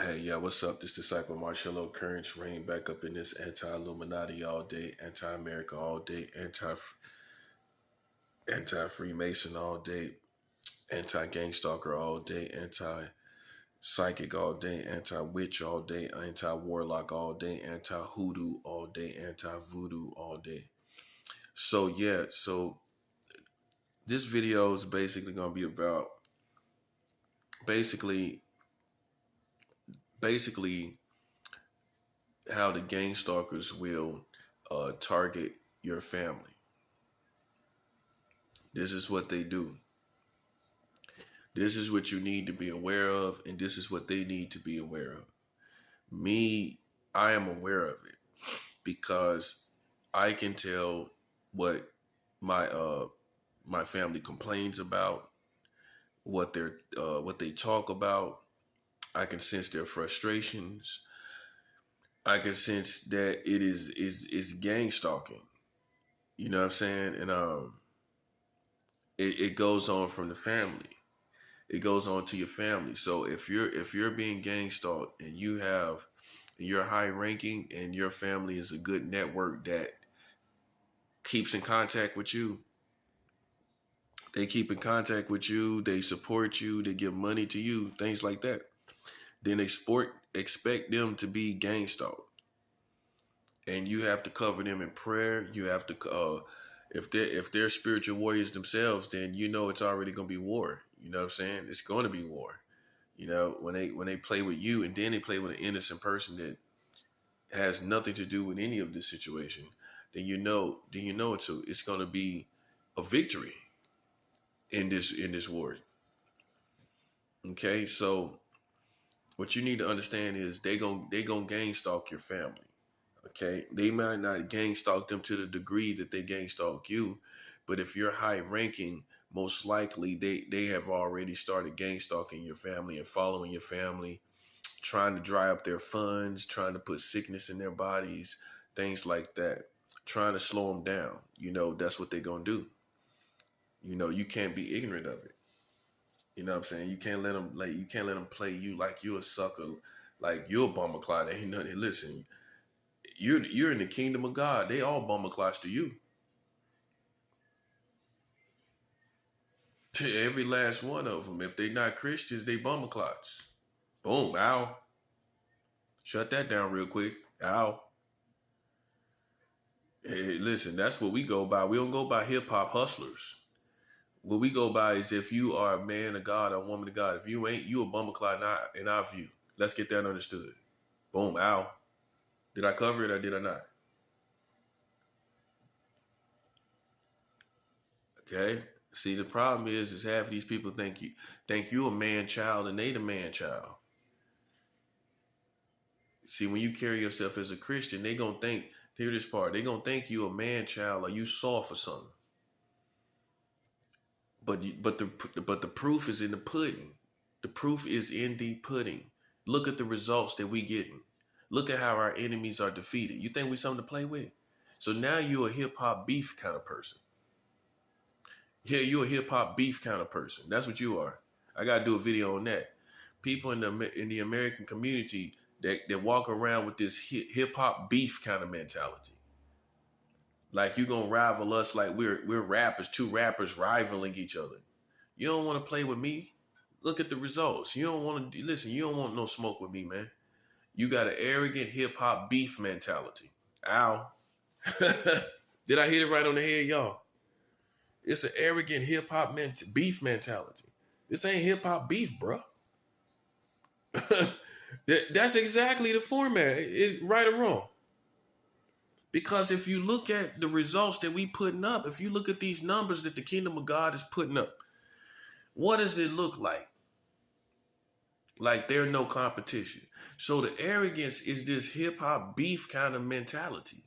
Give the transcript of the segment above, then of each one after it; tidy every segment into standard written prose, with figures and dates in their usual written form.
Hey, yeah, what's up? This disciple Marcello Currents reign back up in this anti-Illuminati all day, anti-America all day, anti-Freemason all day, anti-gang stalker all day, anti-psychic all day, anti-witch all day, anti-warlock all day, anti-hoodoo all day, anti-voodoo all day. So this video is basically gonna be about basically basically how the gang stalkers will target your family. This is what they do. This is what you need to be aware of, and this is what they need to be aware of. Me, I am aware of it because I can tell what my my family complains about, what they talk about. I can sense their frustrations. I can sense that it is gang stalking. You know what I'm saying? And it goes on from the family. It goes on to your family. So if you're being gang stalked and you're high ranking and your family is a good network that keeps in contact with you, they keep in contact with you, they support you, they give money to you, things like that. Then expect them to be gang stalked. And you have to cover them in prayer. You have to if they're spiritual warriors themselves, then you know it's already gonna be war. You know what I'm saying? It's gonna be war. You know, when they play with you and then they play with an innocent person that has nothing to do with any of this situation, then you know it's gonna be a victory in this war. Okay, so what you need to understand is they gonna gang stalk your family. Okay, they might not gang stalk them to the degree that they gang stalk you, but if you're high ranking, most likely they have already started gang stalking your family and following your family, trying to dry up their funds, trying to put sickness in their bodies, things like that, trying to slow them down. You know, that's what they're gonna do. You know, you can't be ignorant of it. You know what I'm saying? You can't let them play you like you're a sucker, like you're a bummer cloud. Ain't nothing. Listen, you're in the kingdom of God. They all bummer clots to you. Every last one of them. If they not Christians, they bummer clots. Boom, ow. Shut that down real quick. Ow. Hey, listen, that's what we go by. We don't go by hip hop hustlers. What we go by is if you are a man of God or a woman of God. If you ain't, you a bummer clot in our view. Let's get that understood. Boom, ow. Did I cover it or did I not? Okay. See, the problem is half of these people think you a man child and they the man child. See, when you carry yourself as a Christian, they gonna think. Hear this part. They gonna think you a man child or you soft or something. But the proof is in the pudding. The proof is in the pudding. Look at the results that we getting. Look at how our enemies are defeated. You think we something to play with? So now you're a hip hop beef kind of person. Yeah, you're a hip hop beef kind of person. That's what you are. I gotta do a video on that. People in the American community that walk around with this hip hop beef kind of mentality. Like you gonna rival us like we're rappers, two rappers rivaling each other. You don't want to play with me. Look at the results. You don't want to listen. You don't want no smoke with me, man. You got an arrogant hip hop beef mentality. Ow. Did I hit it right on the head, y'all? It's an arrogant hip hop beef mentality. This ain't hip hop beef, bro. That's exactly the format. Is right or wrong? Because if you look at the results that we putting up, if you look at these numbers that the kingdom of God is putting up, what does it look like? Like there's no competition. So the arrogance is this hip hop beef kind of mentality.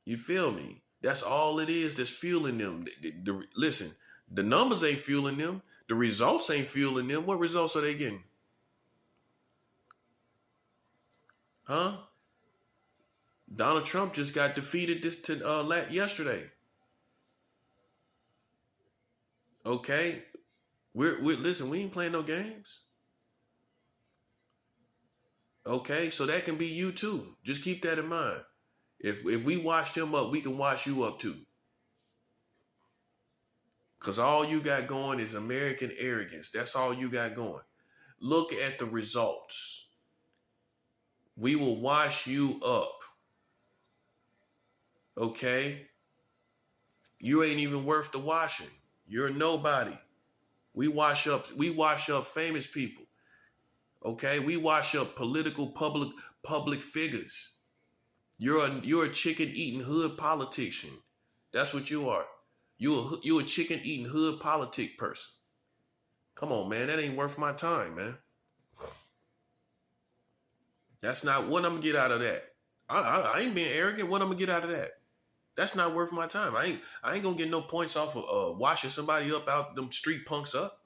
You feel me? That's all it is that's fueling them. Listen, the numbers ain't fueling them. The results ain't fueling them. What results are they getting? Huh? Donald Trump just got defeated yesterday. Okay, we're listen. We ain't playing no games. Okay, so that can be you too. Just keep that in mind. If we washed him up, we can wash you up too. Because all you got going is American arrogance. That's all you got going. Look at the results. We will wash you up. Okay? You ain't even worth the washing. You're nobody. We wash up famous people. Okay? We wash up political public figures. You're a chicken eating hood politician. That's what you are. You a chicken eating hood politic person. Come on, man. That ain't worth my time, man. That's not what I'm gonna get out of that. I ain't being arrogant. What I'm gonna get out of that? That's not worth my time. I ain't gonna get no points off of washing somebody up out them street punks up.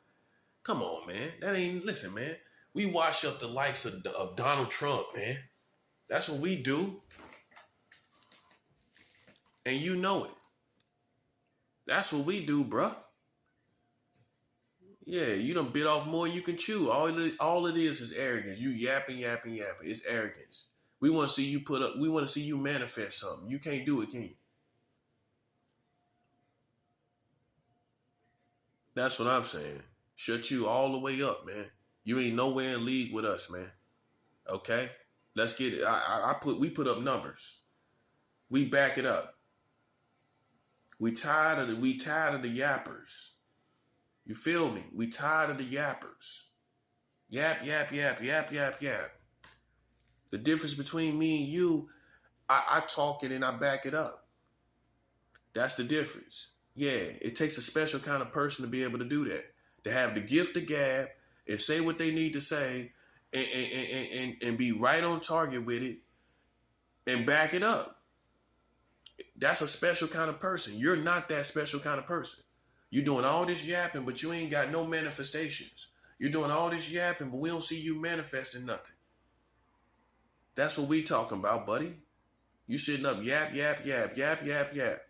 Come on, man. That ain't listen, man. We wash up the likes of Donald Trump, man. That's what we do, and you know it. That's what we do, bruh. Yeah, you done bit off more than you can chew. All it is arrogance. You yapping, yapping, yapping. It's arrogance. We want to see you put up. We want to see you manifest something. You can't do it, can you? That's what I'm saying. Shut you all the way up, man. You ain't nowhere in league with us, man. Okay, let's get it. We put up numbers. We back it up. We tired of the yappers. You feel me? We tired of the yappers. Yap, yap, yap, yap, yap, yap. The difference between me and you, I talk it and I back it up. That's the difference. Yeah, it takes a special kind of person to be able to do that. To have the gift of gab and say what they need to say and be right on target with it and back it up. That's a special kind of person. You're not that special kind of person. You're doing all this yapping, but you ain't got no manifestations. You're doing all this yapping, but we don't see you manifesting nothing. That's what we talking about, buddy. You sitting up yap, yap, yap, yap, yap, yap.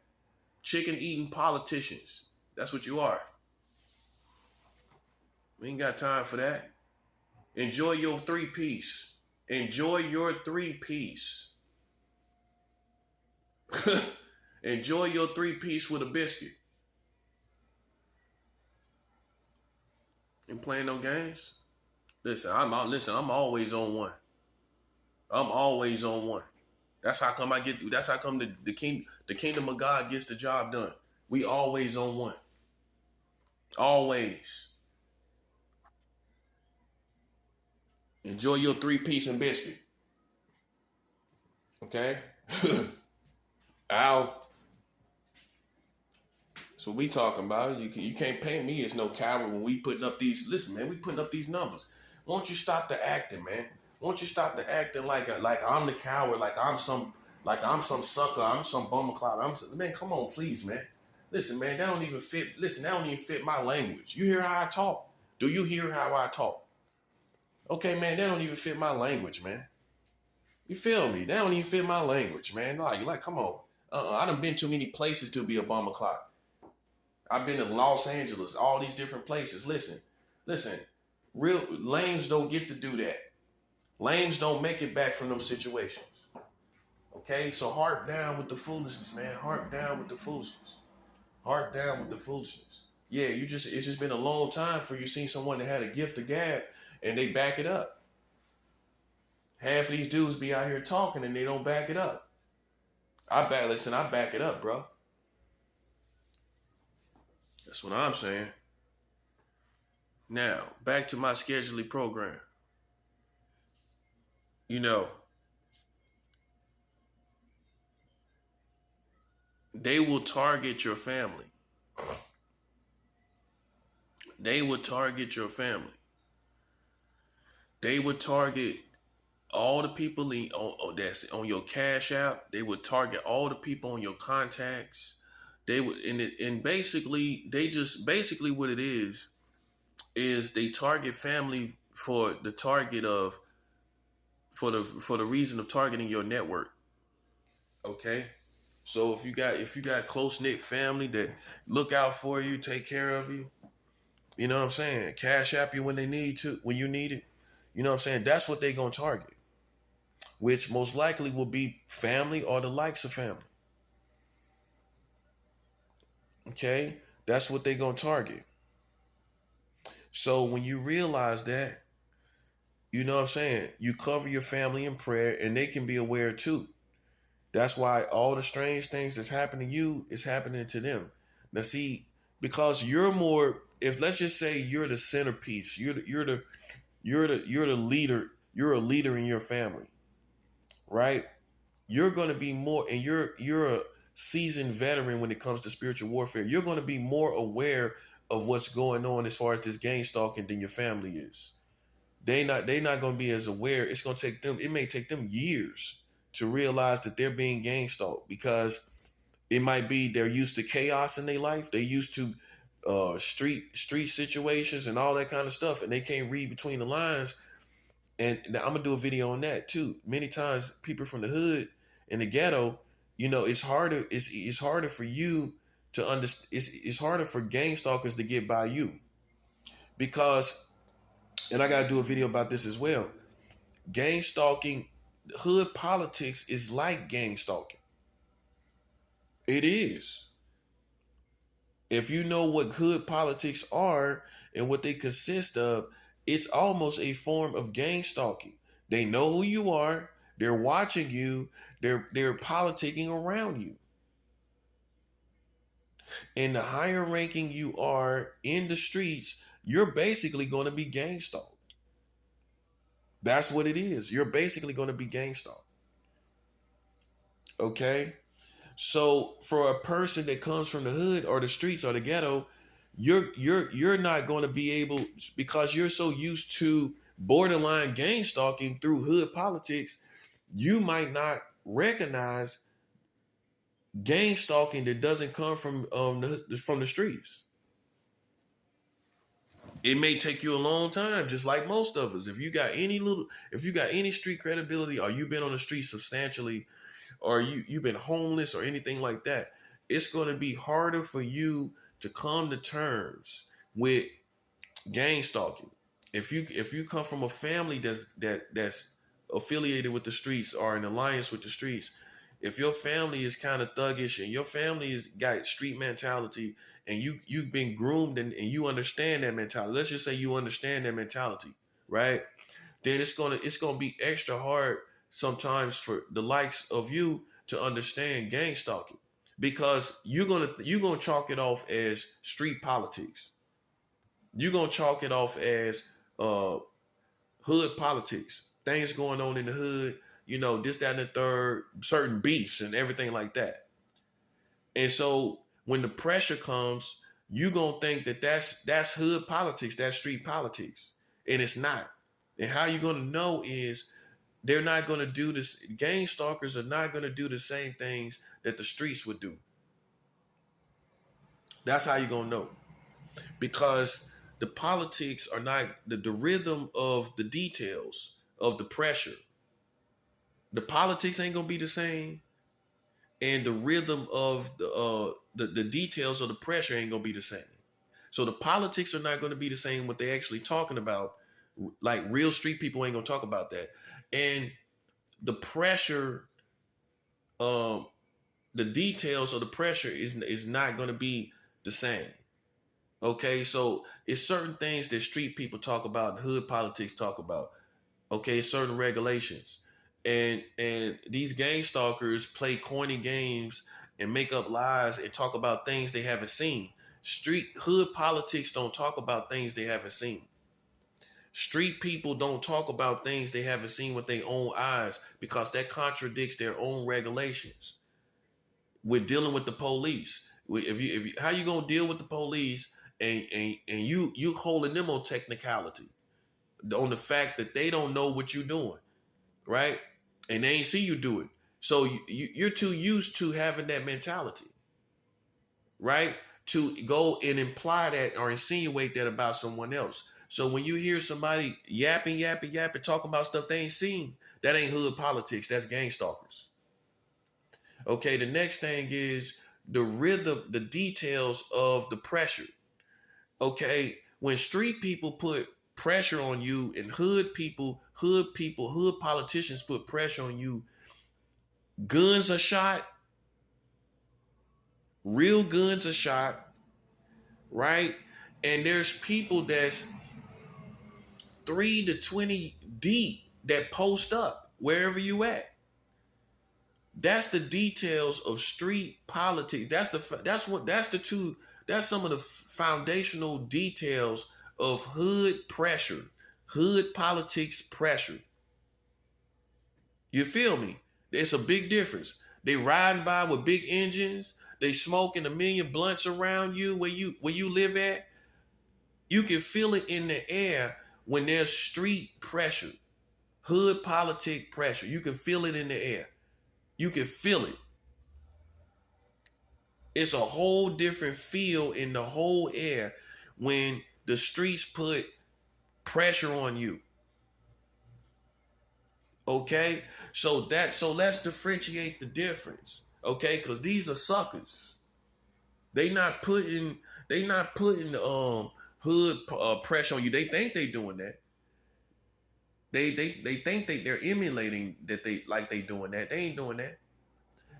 Chicken eating politicians. That's what you are. We ain't got time for that. Enjoy your 3-piece. Enjoy your 3-piece. Enjoy your 3-piece with a biscuit. Ain't playing no games. Listen, I'm always on one. I'm always on one. That's how come the kingdom of God gets the job done. We always on one. Always. Enjoy your 3-piece and biscuit. Okay? Ow. That's what we talking about. You can't paint me as no coward when we putting up these. Listen, man, we putting up these numbers. Won't you stop the acting, man? Won't you stop the acting like I'm the coward, like I'm some sucker, I'm some bummer cloud. Man, come on, please, man. Listen, man, that don't even fit. Listen, that don't even fit my language. You hear how I talk? Do you hear how I talk? Okay, man, that don't even fit my language, man. You feel me? That don't even fit my language, man. Like, come on. I done been too many places to be a bummer clock. I've been to Los Angeles, all these different places. Listen. Real lames don't get to do that. Lames don't make it back from those situations. Okay, so heart down with the foolishness, man. Heart down with the foolishness. Heart down with the foolishness. Yeah, it's just been a long time for you seen someone that had a gift of gab and they back it up. Half of these dudes be out here talking and they don't back it up. I back it up, bro. That's what I'm saying. Now, back to my scheduling program. You know, they will target your family. They will target your family. They would target all the people that's on your Cash App. They would target all the people on your contacts. They would, and basically what it is they target family for the reason of targeting your network. Okay, so if you got close knit family that look out for you, take care of you, you know what I'm saying? Cash App you when you need it. You know what I'm saying? That's what they gonna target. which most likely will be family or the likes of family. Okay, that's what they're gonna target. So when you realize that, you know what I'm saying, you cover your family in prayer, and they can be aware too. That's why all the strange things that's happening to you is happening to them. Now, see, because you're more. If let's just say you're the centerpiece, you're the leader. You're a leader in your family, right? You're going to be more, and you're a seasoned veteran when it comes to spiritual warfare. You're going to be more aware of what's going on as far as this gang stalking than your family is. They not going to be as aware. It's going to take them. It may take them years to realize that they're being gang stalked, because it might be they're used to chaos in their life. They're used to street situations and all that kind of stuff, and they can't read between the lines. And I'm gonna do a video on that too. Many times, people from the hood and the ghetto, it's harder. It's harder for you to understand. It's harder for gang stalkers to get by you, because, and I gotta do a video about this as well. Gang stalking, hood politics is like gang stalking. It is. If you know what hood politics are and what they consist of, it's almost a form of gang stalking. They know who you are. They're watching you. They're politicking around you. And the higher ranking you are in the streets, you're basically going to be gang stalked. That's what it is. You're basically going to be gang stalked. Okay? So for a person that comes from the hood or the streets or the ghetto, you're not going to be able, because you're so used to borderline gang stalking through hood politics, you might not recognize gang stalking that doesn't come from the streets. It may take you a long time, just like most of us. If you got any street credibility, or you've been on the street substantially, or you've been homeless or anything like that, it's going to be harder for you to come to terms with gang stalking. If you come from a family that's affiliated with the streets or in alliance with the streets, if your family is kind of thuggish and your family has got street mentality, and you've been groomed, and you understand that mentality. Let's just say you understand that mentality, right? Then it's gonna be extra hard sometimes for the likes of you to understand gang stalking, because you're gonna chalk it off as street politics. You're gonna chalk it off as uh, hood politics, things going on in the hood, this, that, and the third, certain beefs and everything like that. And so when the pressure comes, you gonna think that that's hood politics, that's street politics, and it's not. And how you gonna know is they're not gonna do this. Gang stalkers are not gonna do the same things that the streets would do. That's how you gonna know, because the politics are not the rhythm of the details of the pressure. The politics ain't gonna be the same, and the rhythm of the details of the pressure ain't gonna be the same. So the politics are not going to be the same. What they actually talking about, like real street people ain't gonna talk about that, and the pressure, um, the details of the pressure is not going to be the same. Okay, so it's certain things that street people talk about and hood politics talk about. Okay, certain regulations, and these gang stalkers play corny games and make up lies and talk about things they haven't seen. Street hood politics don't talk about things they haven't seen. Street people don't talk about things they haven't seen with their own eyes, because that contradicts their own regulations. We're dealing with the police. If you how you gonna deal with the police, and you holding them on technicality, on the fact that they don't know what you're doing, right? And they ain't see you do it. So you're too used to having that mentality, right? To go and imply that or insinuate that about someone else. So when you hear somebody yapping, talking about stuff they ain't seen, that ain't hood politics. That's gang stalkers. Okay, the next thing is the rhythm, the details of the pressure. Okay, when street people put pressure on you and hood people hood people, hood politicians put pressure on you. Guns are shot, real guns are shot, right? And there's people that's 3 to 20 deep that post up wherever you at. That's the details of street politics. That's some of the foundational details of hood pressure, hood politics pressure. You feel me? It's a big difference. They riding by with big engines. They smoking a million blunts around you where you live at. You can feel it in the air when there's street pressure, hood politic pressure. You can feel it in the air. You can feel it. It's a whole different feel in the whole air when the streets put pressure on you. Okay? So let's differentiate the difference. Okay? Because these are suckers. They not putting hood pressure on you. They think they doing that. They think they're emulating that they doing that. They ain't doing that.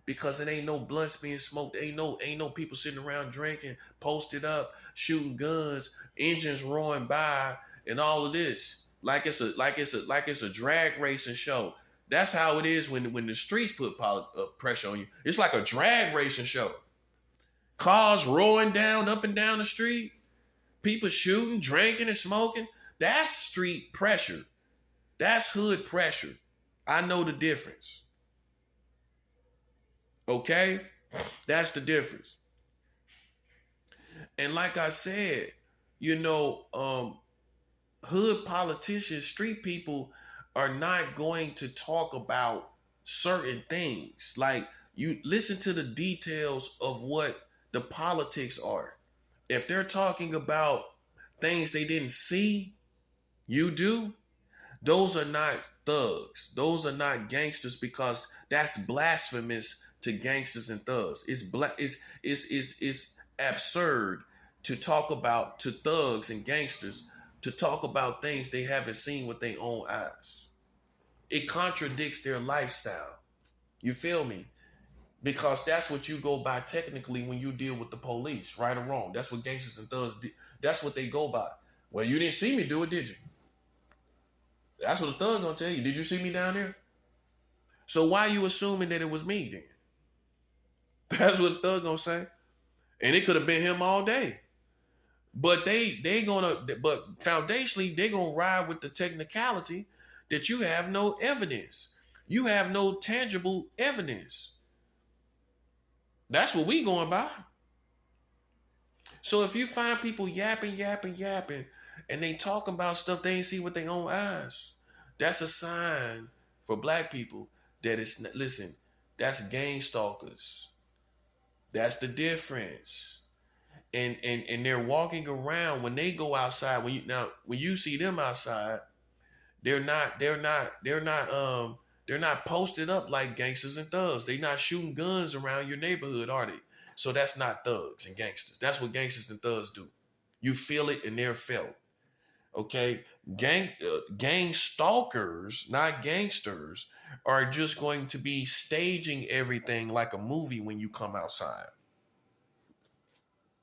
Because it ain't no blunts being smoked. Ain't no people sitting around drinking, posted up, shooting guns, engines roaring by, and all of this. Like it's a drag racing show. That's how it is when the streets put pressure on you. It's like a drag racing show. Cars roaring down up and down the street, people shooting, drinking, and smoking. That's street pressure. That's hood pressure. I know the difference. Okay? That's the difference. And like I said, hood politicians, street people are not going to talk about certain things. Like, you listen to the details of what the politics are. If they're talking about things they didn't see, you do, those are not thugs. Those are not gangsters, because that's blasphemous to gangsters and thugs. It's absurd to talk about, to thugs and gangsters, to talk about things they haven't seen with their own eyes. It contradicts their lifestyle. You feel me? Because that's what you go by technically when you deal with the police, right or wrong. That's what gangsters and thugs do. That's what they go by. Well, you didn't see me do it, did you? That's what the thug gonna tell you. Did you see me down there? So why are you assuming that it was me then? That's what the thug gonna say. And it could have been him all day. But but foundationally, they're gonna ride with the technicality that you have no evidence. You have no tangible evidence. That's what we going by. So if you find people yapping, and they talking about stuff they ain't see with their own eyes, that's a sign for black people that listen, that's gang stalkers. That's the difference. And they're walking around when they go outside. When you see them outside, they're not posted up like gangsters and thugs. They're not shooting guns around your neighborhood, are they? So that's not thugs and gangsters. That's what gangsters and thugs do. You feel it and they're felt. Okay? Gang stalkers, not gangsters, are just going to be staging everything like a movie when you come outside.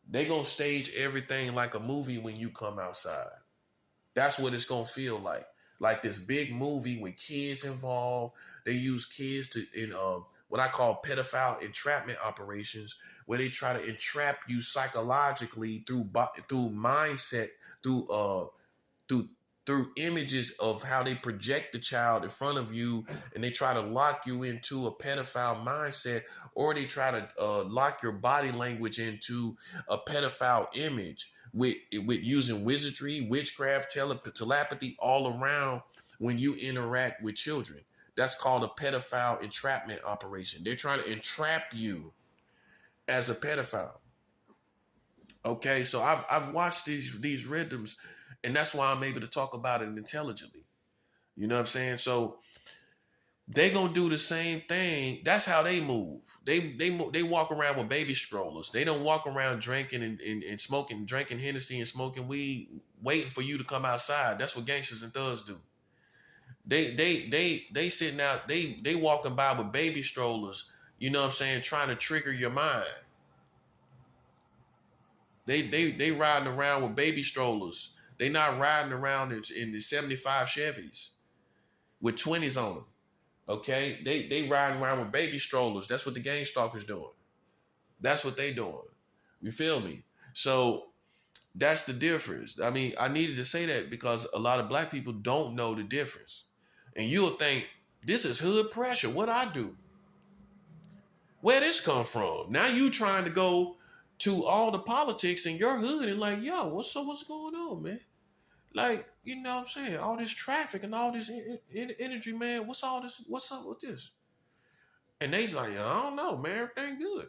They're going to stage everything like a movie when you come outside. That's what it's going to feel like. Like this big movie with kids involved. They use kids in what I call pedophile entrapment operations, where they try to entrap you psychologically through mindset, through images of how they project the child in front of you, and they try to lock you into a pedophile mindset, or they try to lock your body language into a pedophile image with using wizardry, witchcraft, telepathy all around when you interact with children. That's called a pedophile entrapment operation. They're trying to entrap you as a pedophile. Okay, so I've watched these rhythms, and that's why I'm able to talk about it intelligently. You know what I'm saying? So they gonna do the same thing. That's how they move. They walk around with baby strollers. They don't walk around drinking and smoking, drinking Hennessy and smoking weed, waiting for you to come outside. That's what gangsters and thugs do. They sitting out, they walking by with baby strollers, you know what I'm saying, trying to trigger your mind. They riding around with baby strollers. They not riding around in the 75 Chevys with 20s on them. Okay? They riding around with baby strollers. That's what the gang stalkers doing. That's what they doing. You feel me? So that's the difference. I mean, I needed to say that because a lot of black people don't know the difference. And you'll think, this is hood pressure. What I do? Where this come from? Now you trying to go to all the politics in your hood and like, yo, what's going on, man? Like, you know what I'm saying? All this traffic and all this energy, man. What's all this? What's up with this? And they like, I don't know, man. Everything good.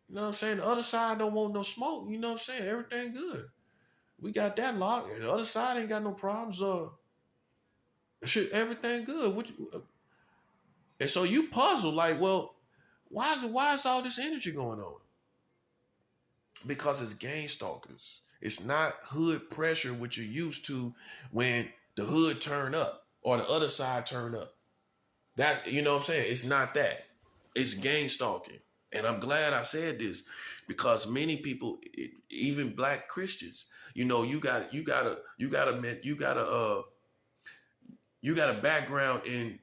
You know what I'm saying? The other side don't want no smoke. You know what I'm saying? Everything good. We got that locked. And the other side ain't got no problems. Shit, everything good. And so you puzzle like, well, why is all this energy going on? Because it's gang stalkers. It's not hood pressure, which you're used to when the hood turn up or the other side turn up. That, you know what I'm saying? It's not that. It's gang stalking. And I'm glad I said this because many people, even black Christians, you know, you got a background in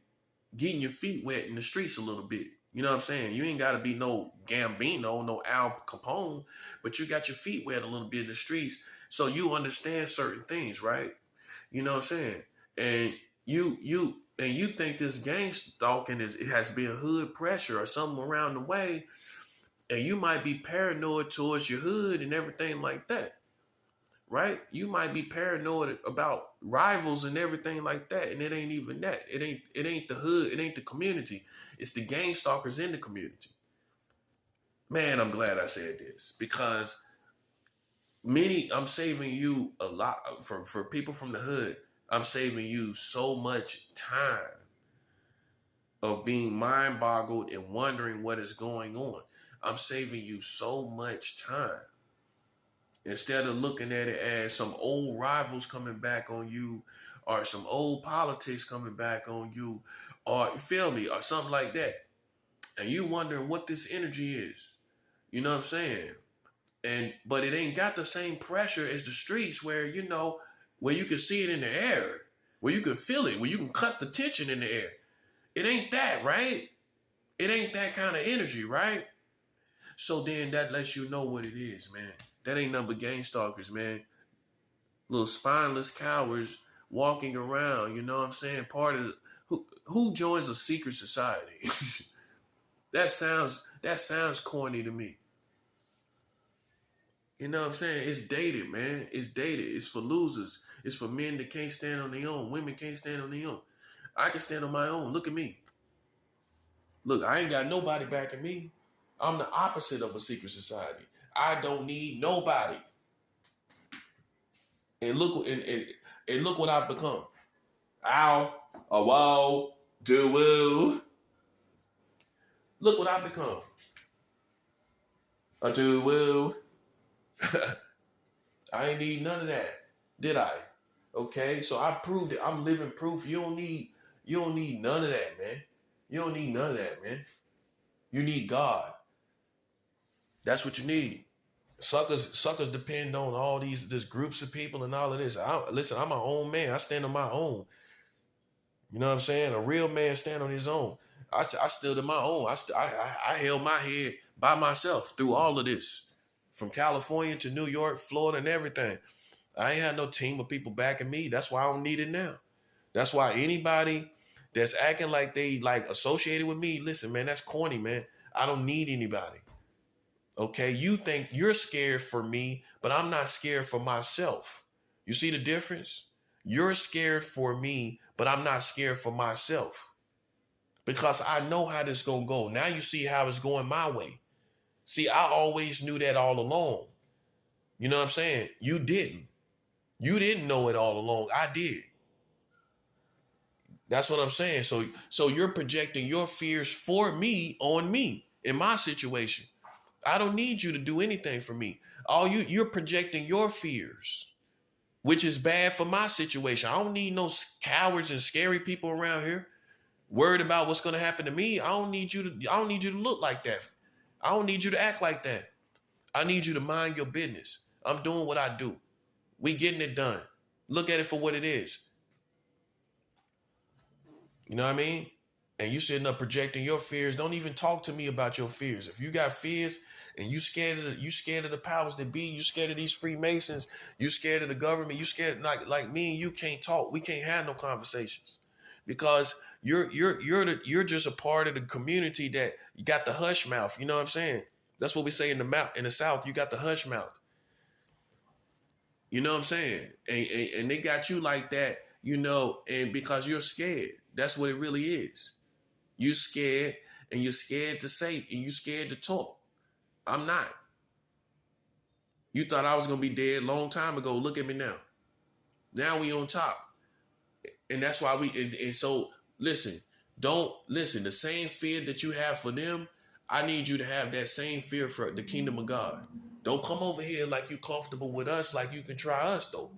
getting your feet wet in the streets a little bit. You know what I'm saying? You ain't got to be no Gambino, no Al Capone, but you got your feet wet a little bit in the streets, so you understand certain things, right? You know what I'm saying? And you think this gang stalking it has been hood pressure or something around the way, and you might be paranoid towards your hood and everything like that, right? You might be paranoid about rivals and everything like that, and it ain't even that. It ain't the hood, it ain't the community. It's the gang stalkers in the community. Man, I'm glad I said this because I'm saving you a lot for people from the hood. I'm saving you so much time of being mind boggled and wondering what is going on. I'm saving you so much time. Instead of looking at it as some old rivals coming back on you or some old politics coming back on you or, you feel me, or something like that. And you wondering what this energy is. You know what I'm saying? But it ain't got the same pressure as the streets where, you know, where you can see it in the air, where you can feel it, where you can cut the tension in the air. It ain't that, right? It ain't that kind of energy, right? So then that lets you know what it is, man. That ain't nothing but gang stalkers, man. Little spineless cowards walking around, you know what I'm saying? Part of who joins a secret society? That sounds corny to me. You know what I'm saying? It's dated, man. It's dated. It's for losers. It's for men that can't stand on their own. Women can't stand on their own. I can stand on my own. Look at me. Look, I ain't got nobody backing me. I'm the opposite of a secret society. I don't need nobody. And look what I've become. Ow, a whoa, do woo. Look what I've become. A do woo. I ain't need none of that, did I? Okay, so I proved it. I'm living proof. You don't need none of that, man. You don't need none of that, man. You need God. That's what you need. Suckers depend on all these groups of people and all of this. Listen, I'm my own man. I stand on my own. You know what I'm saying? A real man stand on his own. I stood on my own. I held my head by myself through all of this. From California to New York, Florida, and everything. I ain't had no team of people backing me. That's why I don't need it now. That's why anybody that's acting like they like associated with me, listen, man, that's corny, man. I don't need anybody. Okay, you think you're scared for me, but I'm not scared for myself. You see the difference? You're scared for me, but I'm not scared for myself. Because I know how this gonna go. Now you see how it's going my way. See, I always knew that all along. You know what I'm saying? You didn't. You didn't know it all along. I did. That's what I'm saying. So you're projecting your fears for me on me in my situation. I don't need you to do anything for me. You're projecting your fears. which is bad for my situation. I don't need no cowards and scary people around here worried about what's going to happen to me. I don't need you to look like that. I don't need you to act like that. I need you to mind your business. I'm doing what I do. We getting it done. Look at it for what it is. You know what I mean? And you sitting up projecting your fears. Don't even talk to me about your fears. If you got fears and you scared of the powers that be, you scared of these Freemasons, you scared of the government, you scared like me and you can't talk. We can't have no conversations because you're just a part of the community that you got the hush mouth. You know what I'm saying? That's what we say in the South. You got the hush mouth. You know what I'm saying? And they got you like that, you know, and because you're scared. That's what it really is. You scared, and you're scared to say, and you scared to talk. I'm not. You thought I was gonna be dead a long time ago. Look at me now. Now we on top. And that's why and so listen, don't listen. The same fear that you have for them, I need you to have that same fear for the kingdom of God. Don't come over here like you comfortable with us, like you can try us though.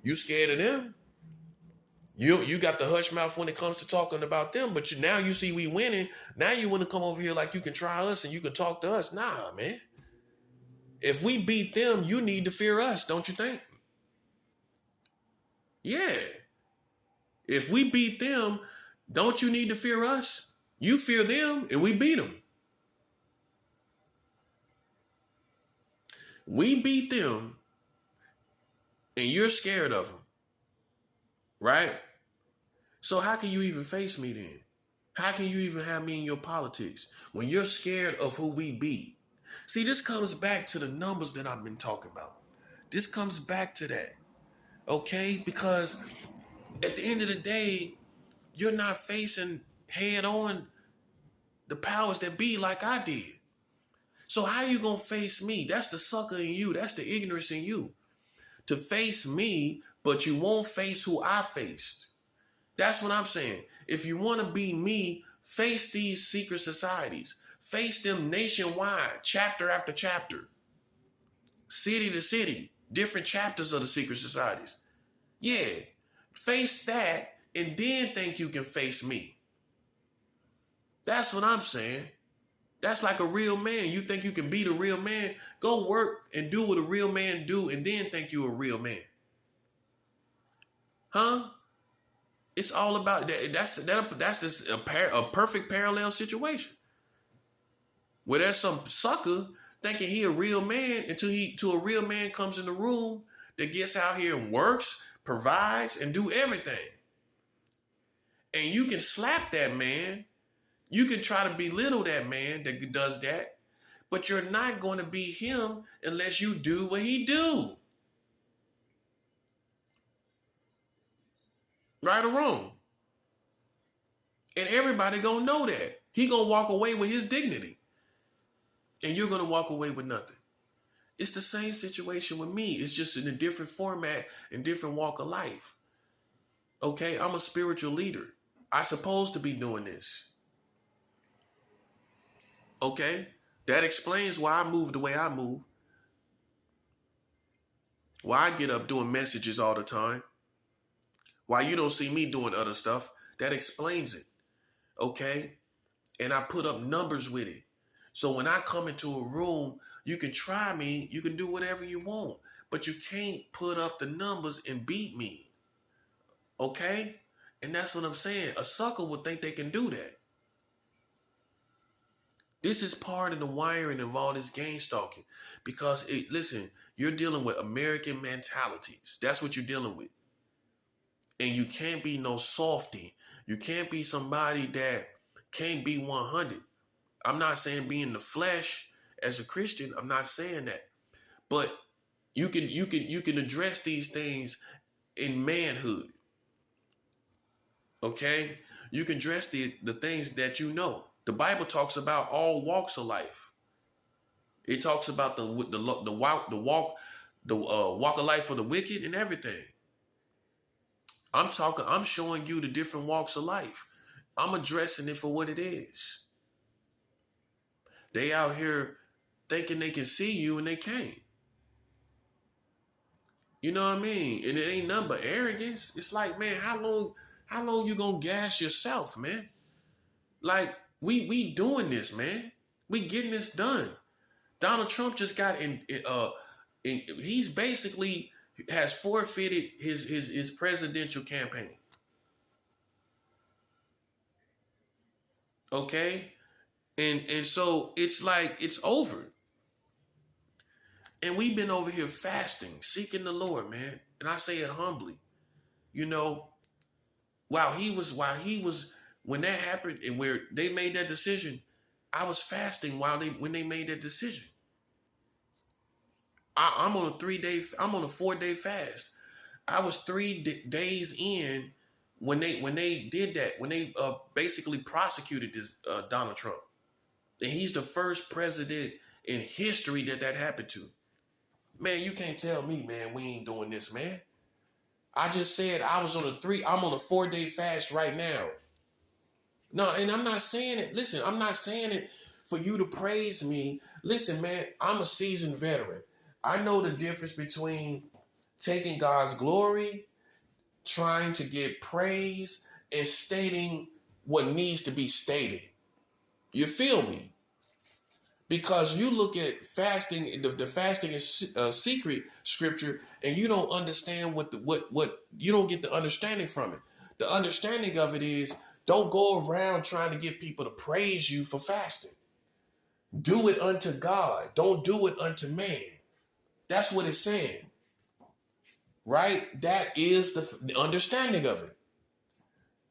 You scared of them? You got the hush mouth when it comes to talking about them, but now you see we winning. Now you want to come over here like you can try us and you can talk to us. Nah, man. If we beat them, you need to fear us, don't you think? Yeah. If we beat them, don't you need to fear us? You fear them and we beat them. We beat them and you're scared of them, right? So how can you even face me then? How can you even have me in your politics when you're scared of who we beat? See, this comes back to the numbers that I've been talking about. This comes back to that, okay? Because at the end of the day, you're not facing head on the powers that be like I did. So how you gonna face me? That's the sucker in you. That's the ignorance in you. To face me, but you won't face who I faced. That's what I'm saying. If you want to be me, face these secret societies. Face them nationwide, chapter after chapter, city to city, different chapters of the secret societies. Yeah, face that and then think you can face me. That's what I'm saying. That's like a real man. You think you can beat a real man? Go work and do what a real man do and then think you're a real man. Huh? It's all about that. That's just a perfect parallel situation where there's some sucker thinking he a real man until a real man comes in the room that gets out here and works, provides, and do everything. And you can slap that man. You can try to belittle that man that does that, but you're not going to be him unless you do what he do. Right or wrong? And everybody gonna know that. He gonna walk away with his dignity. And you're gonna walk away with nothing. It's the same situation with me. It's just in a different format and different walk of life. Okay, I'm a spiritual leader. I'm supposed to be doing this. Okay, that explains why I move the way I move. Why I get up doing messages all the time. Why you don't see me doing other stuff. That explains it. Okay, and I put up numbers with it. So when I come into a room, you can try me, you can do whatever you want, but you can't put up the numbers and beat me. Okay? And that's what I'm saying. A sucker would think they can do that. This is part of the wiring of all this game stalking. Because, listen, you're dealing with American mentalities. That's what you're dealing with. And you can't be no softy. You can't be somebody that can't be 100. I'm not saying be in the flesh as a Christian. I'm not saying that. But you can address these things in manhood. Okay? You can address the things that you know. The Bible talks about all walks of life. It talks about the walk of life for the wicked and everything. I'm showing you the different walks of life. I'm addressing it for what it is. They out here thinking they can see you and they can't. You know what I mean? And it ain't nothing but arrogance. It's like, man, how long you gonna gas yourself, man? Like, we doing this, man. We getting this done. Donald Trump just got he's basically has forfeited his presidential campaign. Okay? And so it's like it's over. And we've been over here fasting, seeking the Lord, man. And I say it humbly. You know, while he was when that happened and where they made that decision, I was fasting when they made that decision. I'm on a 4-day fast. I was 3 days in when they did that, when they basically prosecuted this Donald Trump. And he's the first president in history that happened to. Man, you can't tell me, man, we ain't doing this, man. I just said I'm on a 4-day fast right now. No, and I'm not saying it. Listen, I'm not saying it for you to praise me. Listen, man, I'm a seasoned veteran. I know the difference between taking God's glory, trying to get praise, and stating what needs to be stated. You feel me? Because you look at fasting, the fasting is secret scripture, and you don't understand what you don't get the understanding from it. The understanding of it is don't go around trying to get people to praise you for fasting. Do it unto God. Don't do it unto man. That's what it's saying. Right? That is the understanding of it.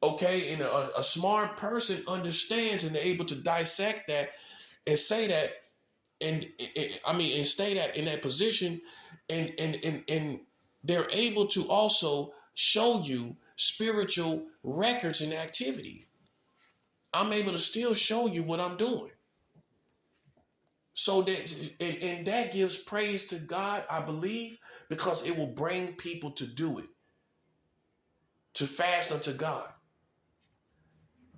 Okay? And a smart person understands and they're able to dissect that and say that and stay that in that position and they're able to also show you spiritual records and activity. I'm able to still show you what I'm doing. So that and that gives praise to God, I believe, because it will bring people to do it, to fast unto God.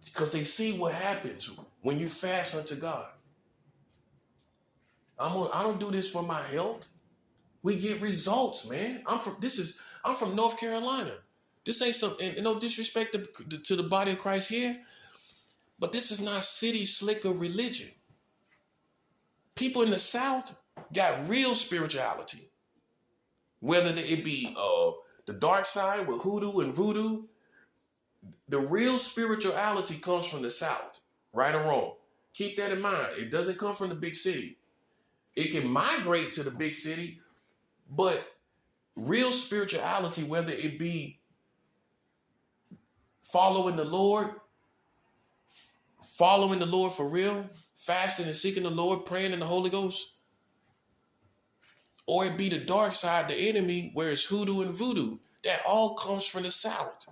Because they see what happens when you fast unto God. I don't do this for my health. We get results, man. I'm from North Carolina. This ain't some, and no disrespect to the body of Christ here, but this is not city slicker religion. People in the South got real spirituality. Whether it be the dark side with hoodoo and voodoo, the real spirituality comes from the South, right or wrong. Keep that in mind. It doesn't come from the big city. It can migrate to the big city, but real spirituality, whether it be following the Lord for real, fasting and seeking the Lord, praying in the Holy Ghost, or it be the dark side, the enemy, where it's hoodoo and voodoo, that all comes from the South.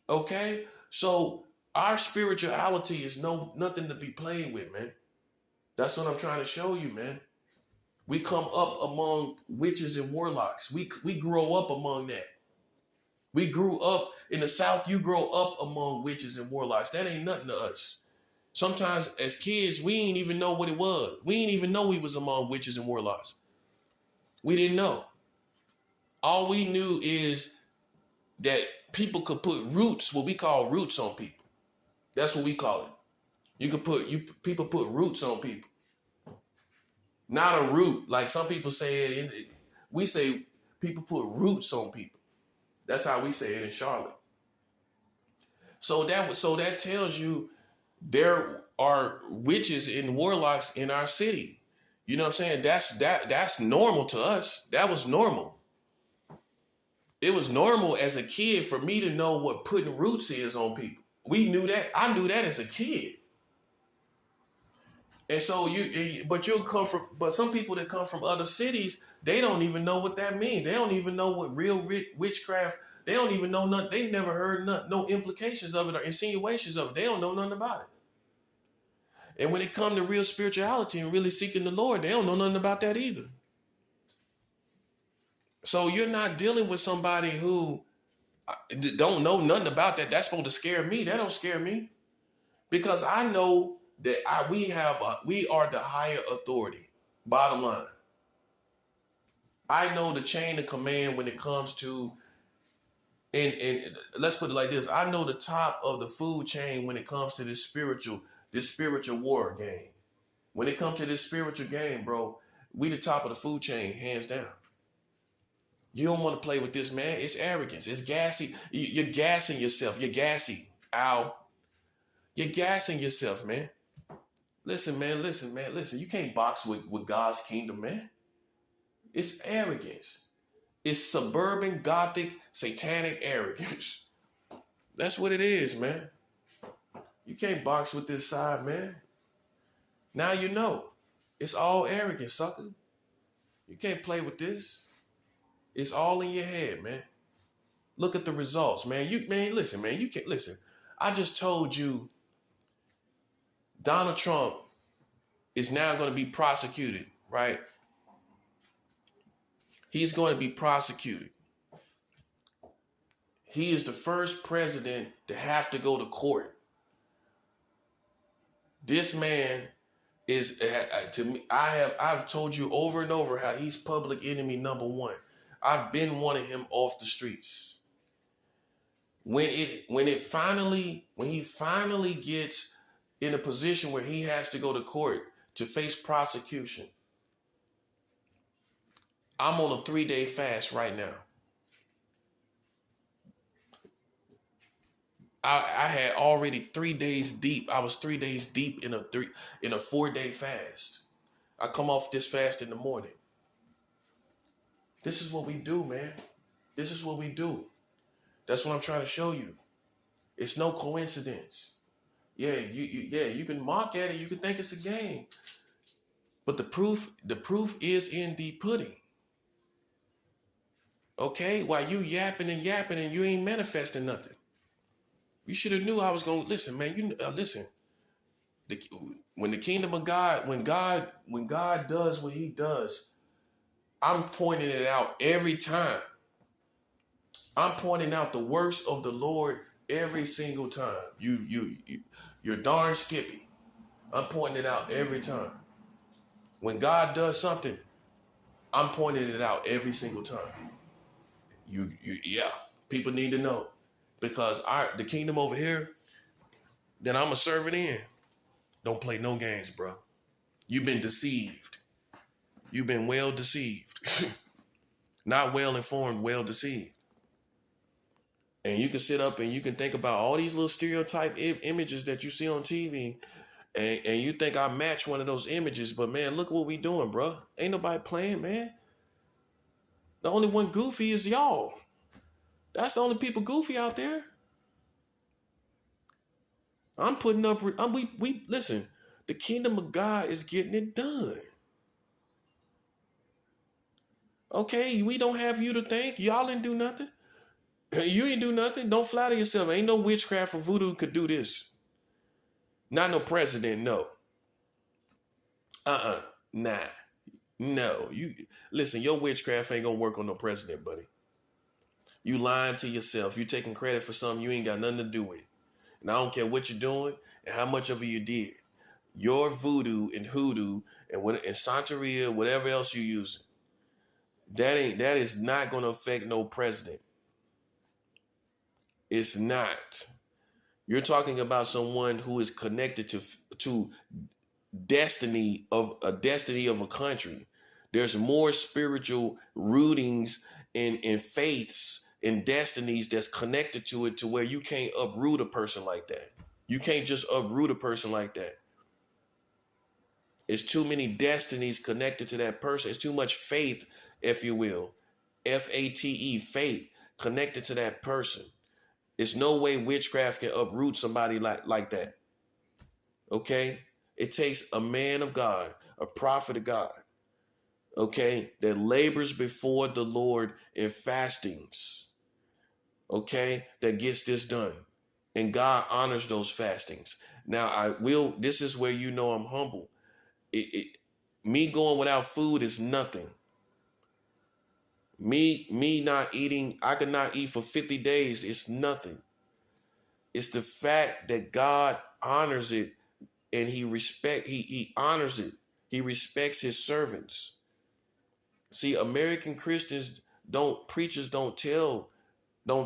Okay? So our spirituality is nothing to be played with, man. That's what I'm trying to show you, man. We come up among witches and warlocks. We grow up among that. We grew up in the South. You grow up among witches and warlocks. That ain't nothing to us. Sometimes as kids, we ain't even know what it was. We ain't even know we was among witches and warlocks. We didn't know. All we knew is that people could put roots, what we call roots, on people. That's what we call it. People put roots on people. Not a root, like some people say it is. We say people put roots on people. That's how we say it in Charlotte. So that tells you there are witches and warlocks in our city. You know what I'm saying? That's normal to us. That was normal. It was normal as a kid for me to know what putting roots is on people. We knew that. I knew that as a kid. And so but some people that come from other cities, they don't even know what that means. They don't even know what real witchcraft, they don't even know nothing. They've never heard no implications of it or insinuations of it. They don't know nothing about it. And when it comes to real spirituality and really seeking the Lord, they don't know nothing about that either. So you're not dealing with somebody who don't know nothing about that. That's supposed to scare me. That don't scare me. Because I know that we are the higher authority. Bottom line. I know the chain of command when it comes to, and let's put it like this. I know the top of the food chain when it comes to this spiritual war game. When it comes to this spiritual game, bro, we the top of the food chain, hands down. You don't want to play with this, man. It's arrogance. It's gassy. You're gassing yourself. You're gassy. Ow. You're gassing yourself, man. Listen, man. Listen, man. Listen. You can't box with God's kingdom, man. It's arrogance. It's suburban, gothic, satanic arrogance. That's what it is, man. You can't box with this side, man. Now you know. It's all arrogance, sucker. You can't play with this. It's all in your head, man. Look at the results, man. Listen, man. You can't listen. I just told you Donald Trump is now going to be prosecuted, right? He's going to be prosecuted. He is the first president to have to go to court. This man is, to me, I've told you over and over how he's public enemy number one. I've been wanting him off the streets. When he finally gets in a position where he has to go to court to face prosecution, I'm on a 3-day fast right now. I had already 3 days deep. I was 3 days deep in a 4-day fast. I come off this fast in the morning. This is what we do, man. This is what we do. That's what I'm trying to show you. It's no coincidence. Yeah, you can mock at it. You can think it's a game. But the proof is in the pudding. Okay? While you yapping and you ain't manifesting nothing. You should have knew I was going to listen, man. Listen. When the kingdom of God, when God does what he does, I'm pointing it out every time. I'm pointing out the works of the Lord every single time. You're darn skippy. I'm pointing it out every time. When God does something, I'm pointing it out every single time. Yeah, people need to know, because the kingdom over here that I'm a servant in don't play no games, bro. You've been deceived. You've been well deceived. Not well informed, well deceived. And you can sit up and you can think about all these little stereotype images that you see on TV, and you think I match one of those images, but man, look what we doing, bro. Ain't nobody playing, man. The only one goofy is y'all. That's the only people goofy out there. I'm putting up, we listen, the kingdom of God is getting it done. Okay, we don't have you to thank. Y'all didn't do nothing. You ain't do nothing. Don't flatter yourself. Ain't no witchcraft or voodoo could do this. Not no president, no. Nah. No. You listen, your witchcraft ain't gonna work on no president, buddy. You lying to yourself. You taking credit for something you ain't got nothing to do with. And I don't care what you're doing and how much of it you did. Your voodoo and hoodoo and Santeria, whatever else you using, that is not gonna affect no president. It's not. You're talking about someone who is connected to destiny of a country. There's more spiritual rootings and faiths and destinies that's connected to it, to where you can't uproot a person like that. You can't just uproot a person like that. It's too many destinies connected to that person. It's too much faith, if you will. Fate, faith, connected to that person. There's no way witchcraft can uproot somebody like that. Okay? It takes a man of God, a prophet of God, okay, that labors before the Lord in fastings, okay, that gets this done. And God honors those fastings. Now, this is where you know I'm humble. Me going without food is nothing. Me not eating, I could not eat for 50 days. It's nothing. It's the fact that God honors it, and he honors it. He respects his servants. See, American Christians preachers don't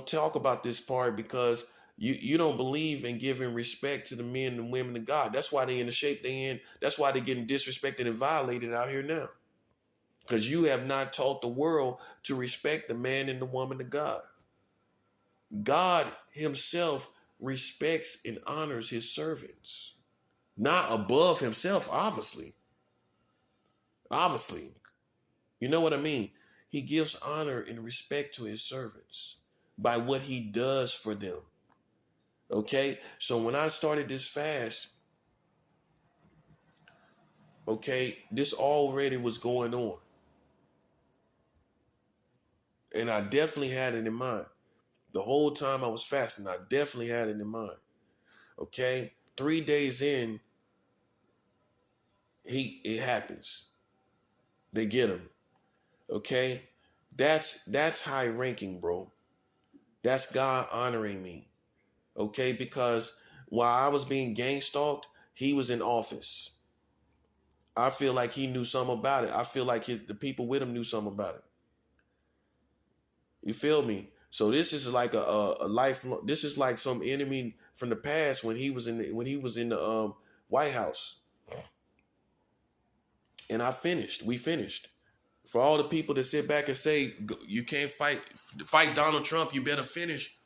talk about this part because you don't believe in giving respect to the men and women of God. That's why they in the shape they in. That's why they're getting disrespected and violated out here now. Because you have not taught the world to respect the man and the woman of God. God himself respects and honors his servants. Not above himself, obviously. Obviously. You know what I mean? He gives honor and respect to his servants by what he does for them. Okay? So when I started this fast, okay, this already was going on. And I definitely had it in mind. The whole time I was fasting, I definitely had it in mind. Okay? 3 days in, it happens. They get him. Okay? That's high ranking, bro. That's God honoring me. Okay? Because while I was being gang stalked, he was in office. I feel like he knew something about it. I feel like the people with him knew something about it. You feel me? So this is like a lifelong. This is like some enemy from the past when he was in the White House. And we finished. For all the people that sit back and say you can't fight Donald Trump, you better finish.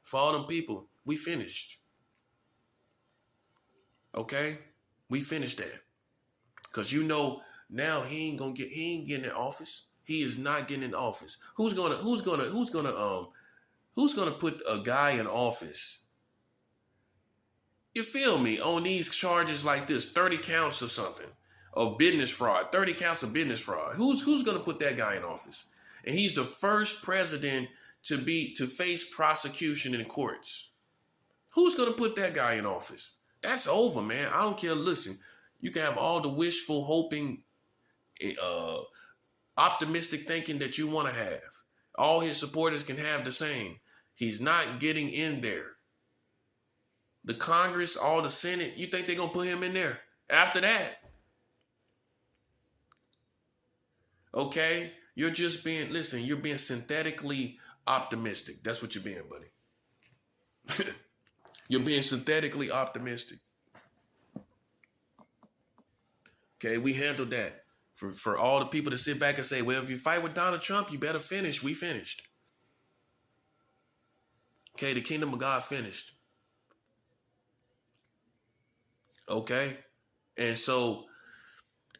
For all them people, we finished. Okay, we finished that because now he ain't getting in office. He is not getting in office. Who's gonna put a guy in office? You feel me? On these charges like this, 30 counts or something of business fraud, 30 counts of business fraud. Who's gonna put that guy in office? And he's the first president to face prosecution in courts. Who's gonna put that guy in office? That's over, man. I don't care. Listen, you can have all the wishful hoping, optimistic thinking that you want to have. All his supporters can have the same. He's not getting in there. The Congress, all the Senate, you think they're going to put him in there after that? Okay? You're being synthetically optimistic. That's what you're being, buddy. You're being synthetically optimistic. Okay, we handled that. For all the people to sit back and say, well, if you fight with Donald Trump, you better finish. We finished. Okay, the kingdom of God finished. Okay? And so,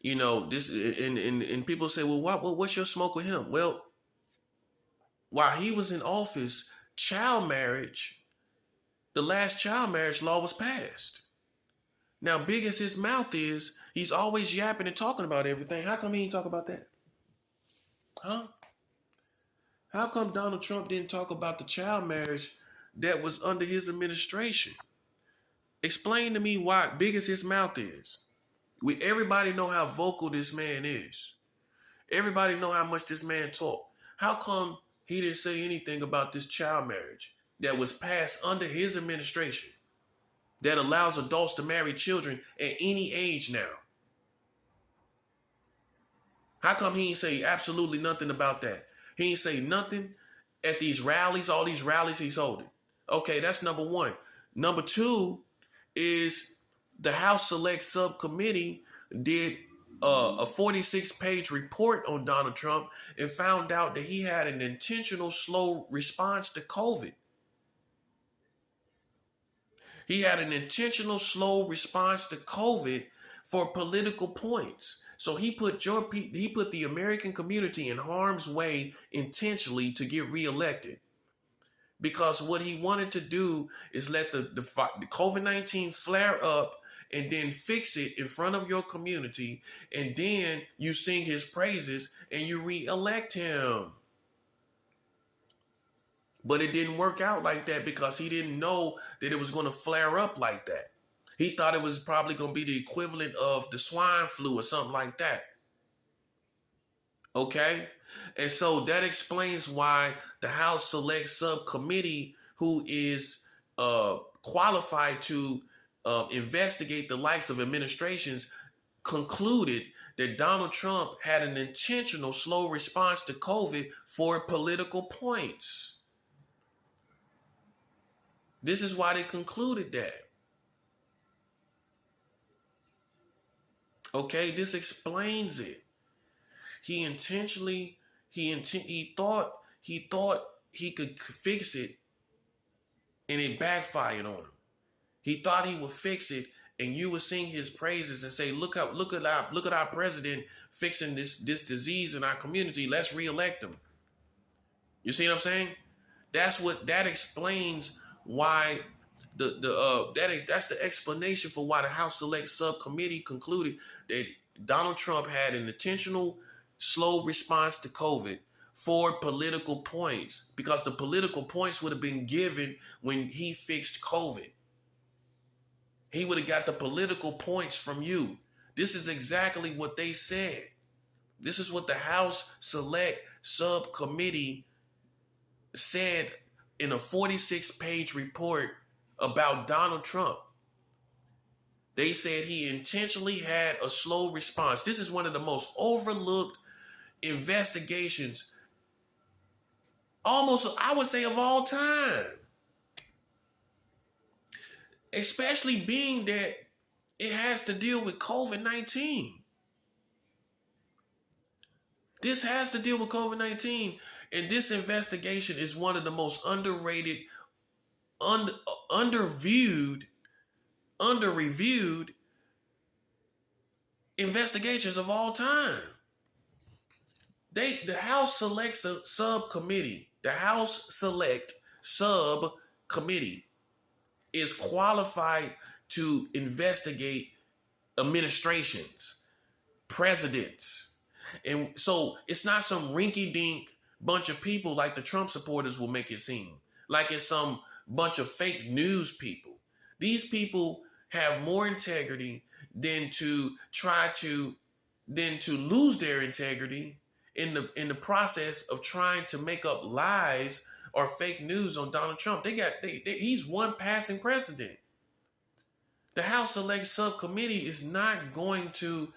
this and people say, well, what's your smoke with him? Well, while he was in office, the last child marriage law was passed. Now, big as his mouth is, he's always yapping and talking about everything. How come he didn't talk about that? Huh? How come Donald Trump didn't talk about the child marriage that was under his administration? Explain to me why, big as his mouth is. Everybody know how vocal this man is. Everybody know how much this man talk. How come he didn't say anything about this child marriage that was passed under his administration that allows adults to marry children at any age now? How come he didn't say absolutely nothing about that? He didn't say nothing at these rallies, all these rallies he's holding. Okay, that's number one. Number two is the House Select Subcommittee did a 46-page report on Donald Trump and found out that he had an intentional slow response to COVID. He had an intentional slow response to COVID for political points. So he put the American community in harm's way intentionally to get reelected. Because what he wanted to do is let the COVID-19 flare up and then fix it in front of your community, and then you sing his praises and you re-elect him. But it didn't work out like that because he didn't know that it was going to flare up like that. He thought it was probably going to be the equivalent of the swine flu or something like that. Okay? And so that explains why the House Select Subcommittee, who is qualified to investigate the likes of administrations, concluded that Donald Trump had an intentional slow response to COVID for political points. This is why they concluded that. Okay, this explains it. He intentionally, he thought he could fix it, and it backfired on him. He thought he would fix it, and you would sing his praises and say, look at our president fixing this disease in our community. Let's reelect him. You see what I'm saying? That explains why that's the explanation for why the House Select Subcommittee concluded that Donald Trump had an intentional slow response to COVID for political points, because the political points would have been given when he fixed COVID. He would have got the political points from you. This is exactly what they said. This is what the House Select Subcommittee said in a 46-page report about Donald Trump. They said he intentionally had a slow response. This is one of the most overlooked investigations, almost, I would say, of all time. Especially being that it has to deal with COVID-19. This has to deal with COVID-19. And this investigation is one of the most underrated, under-reviewed investigations of all time. The House Select Subcommittee is qualified to investigate administrations, presidents. And so it's not some rinky-dink bunch of people like the Trump supporters will make it seem, like it's some bunch of fake news people. These people have more integrity than to lose their integrity in the process of trying to make up lies or fake news on Donald Trump. He's one passing president. The House Select Subcommittee is not going to,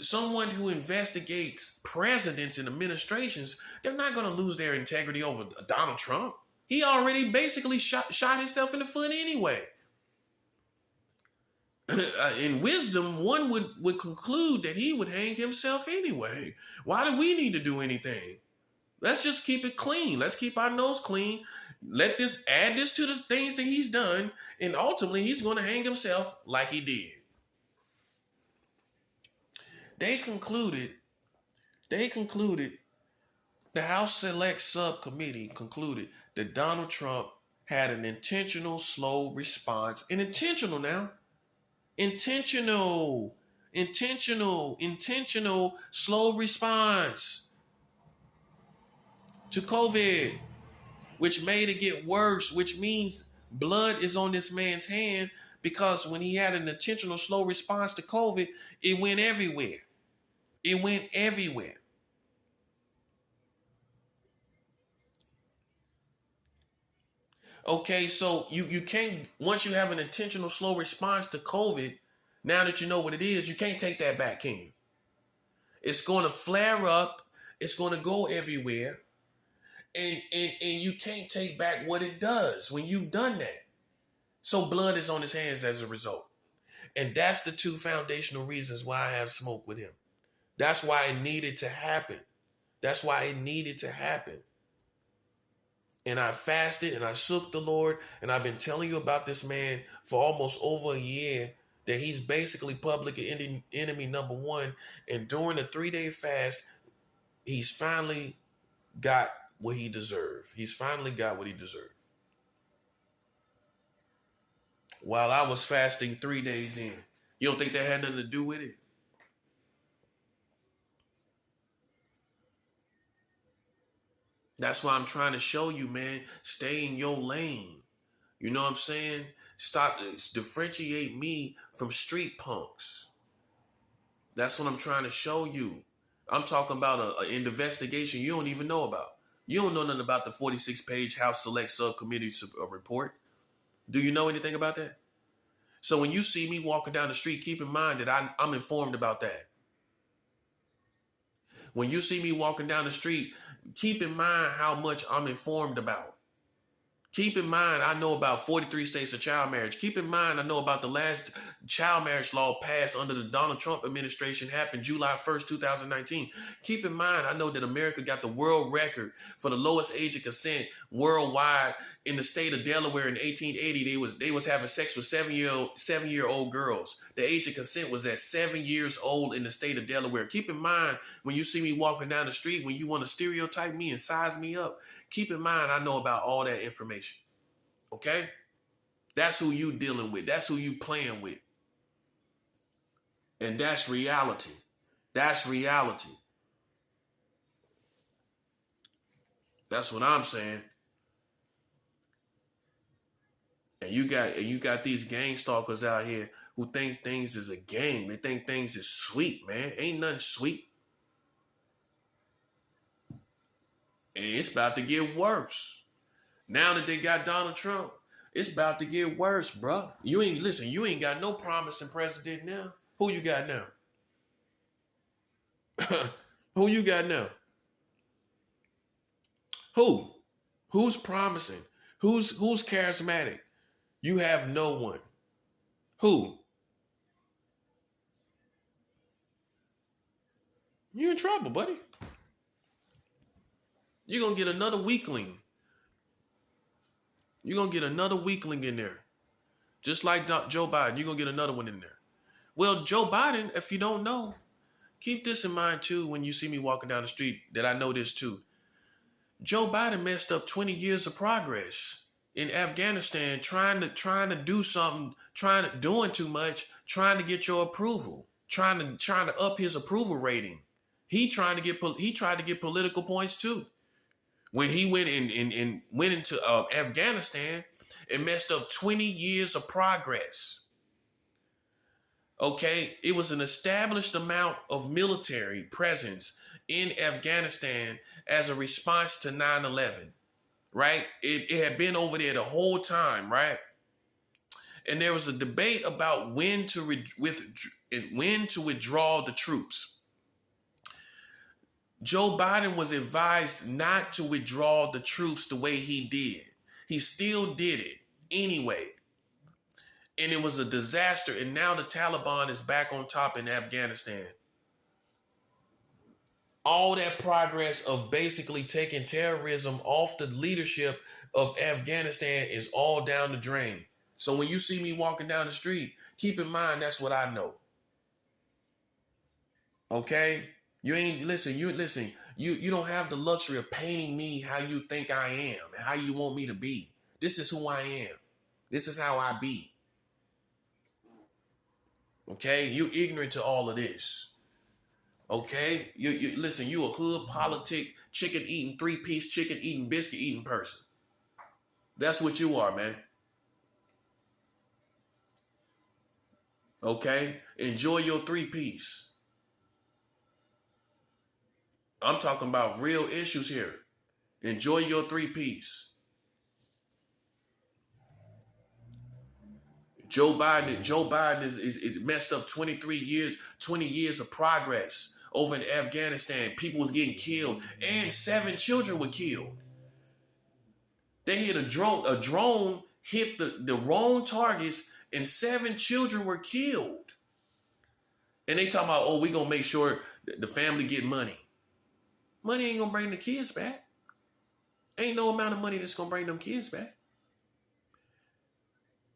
someone who investigates presidents and administrations, they're not going to lose their integrity over Donald Trump. He already basically shot himself in the foot anyway. In wisdom, one would conclude that he would hang himself anyway. Why do we need to do anything? Let's just keep it clean. Let's keep our nose clean. Add this to the things that he's done, and ultimately he's going to hang himself like he did. They concluded, the House Select Subcommittee concluded that Donald Trump had an intentional slow response. And intentional slow response to COVID, which made it get worse, which means blood is on this man's hand, because when he had an intentional slow response to COVID, it went everywhere. It went everywhere. Okay, so you can't, once you have an intentional slow response to COVID, now that you know what it is, you can't take that back, can you? It's going to flare up. It's going to go everywhere. And you can't take back what it does when you've done that. So blood is on his hands as a result. And that's the two foundational reasons why I have smoke with him. That's why it needed to happen. And I fasted and I shook the Lord. And I've been telling you about this man for almost over a year, that he's basically public enemy number one. And during the 3-day fast, he's finally got what he deserved. While I was fasting 3 days in. You don't think that had nothing to do with it? That's why I'm trying to show you, man, stay in your lane. You know what I'm saying? Stop, differentiate me from street punks. That's what I'm trying to show you. I'm talking about an investigation you don't even know about. You don't know nothing about the 46-page House Select Subcommittee report. Do you know anything about that? So when you see me walking down the street, keep in mind that I'm informed about that. When you see me walking down the street, keep in mind how much I'm informed about. Keep in mind, I know about 43 states of child marriage. Keep in mind, I know about the last child marriage law passed under the Donald Trump administration happened July 1st, 2019. Keep in mind, I know that America got the world record for the lowest age of consent worldwide. In the state of Delaware in 1880, they was having sex with seven-year-old girls. The age of consent was at 7 years old in the state of Delaware. Keep in mind, when you see me walking down the street, when you want to stereotype me and size me up, keep in mind, I know about all that information. Okay? That's who you dealing with. That's who you playing with. And that's reality. That's reality. That's what I'm saying. And you got these gang stalkers out here who think things is a game. They think things is sweet, man. Ain't nothing sweet. And it's about to get worse. Now that they got Donald Trump, it's about to get worse, bro. You ain't got no promising president now. Who you got now? Who you got now? Who? Who's promising? Who's charismatic? You have no one. Who? You're in trouble, buddy. You're going to get another weakling. You're going to get another weakling in there. Just like Joe Biden, you're going to get another one in there. Well, Joe Biden, if you don't know, keep this in mind too when you see me walking down the street, that I know this too. Joe Biden messed up 20 years of progress in Afghanistan, trying to do something, doing too much, trying to get your approval, trying to up his approval rating. He tried to get political points too. When he went into Afghanistan and messed up 20 years of progress. Okay, it was an established amount of military presence in Afghanistan as a response to 9/11, right? It had been over there the whole time, right? And there was a debate about when to withdraw the troops. Joe Biden was advised not to withdraw the troops the way he did. He still did it anyway. And it was a disaster. And now the Taliban is back on top in Afghanistan. All that progress of basically taking terrorism off the leadership of Afghanistan is all down the drain. So when you see me walking down the street, keep in mind that's what I know. Okay? You don't have the luxury of painting me how you think I am and how you want me to be. This is who I am. This is how I be. Okay? You ignorant to all of this. Okay? You a hood politic, chicken eating, 3-piece chicken eating, biscuit eating person. That's what you are, man. Okay? Enjoy your 3-piece. I'm talking about real issues here. Enjoy your 3-piece. Joe Biden is messed up 20 years of progress over in Afghanistan. People was getting killed and 7 children were killed. They hit a drone hit the wrong targets and 7 children were killed. And they talking about, we gonna make sure the family get money. Money ain't gonna bring the kids back. Ain't no amount of money that's gonna bring them kids back.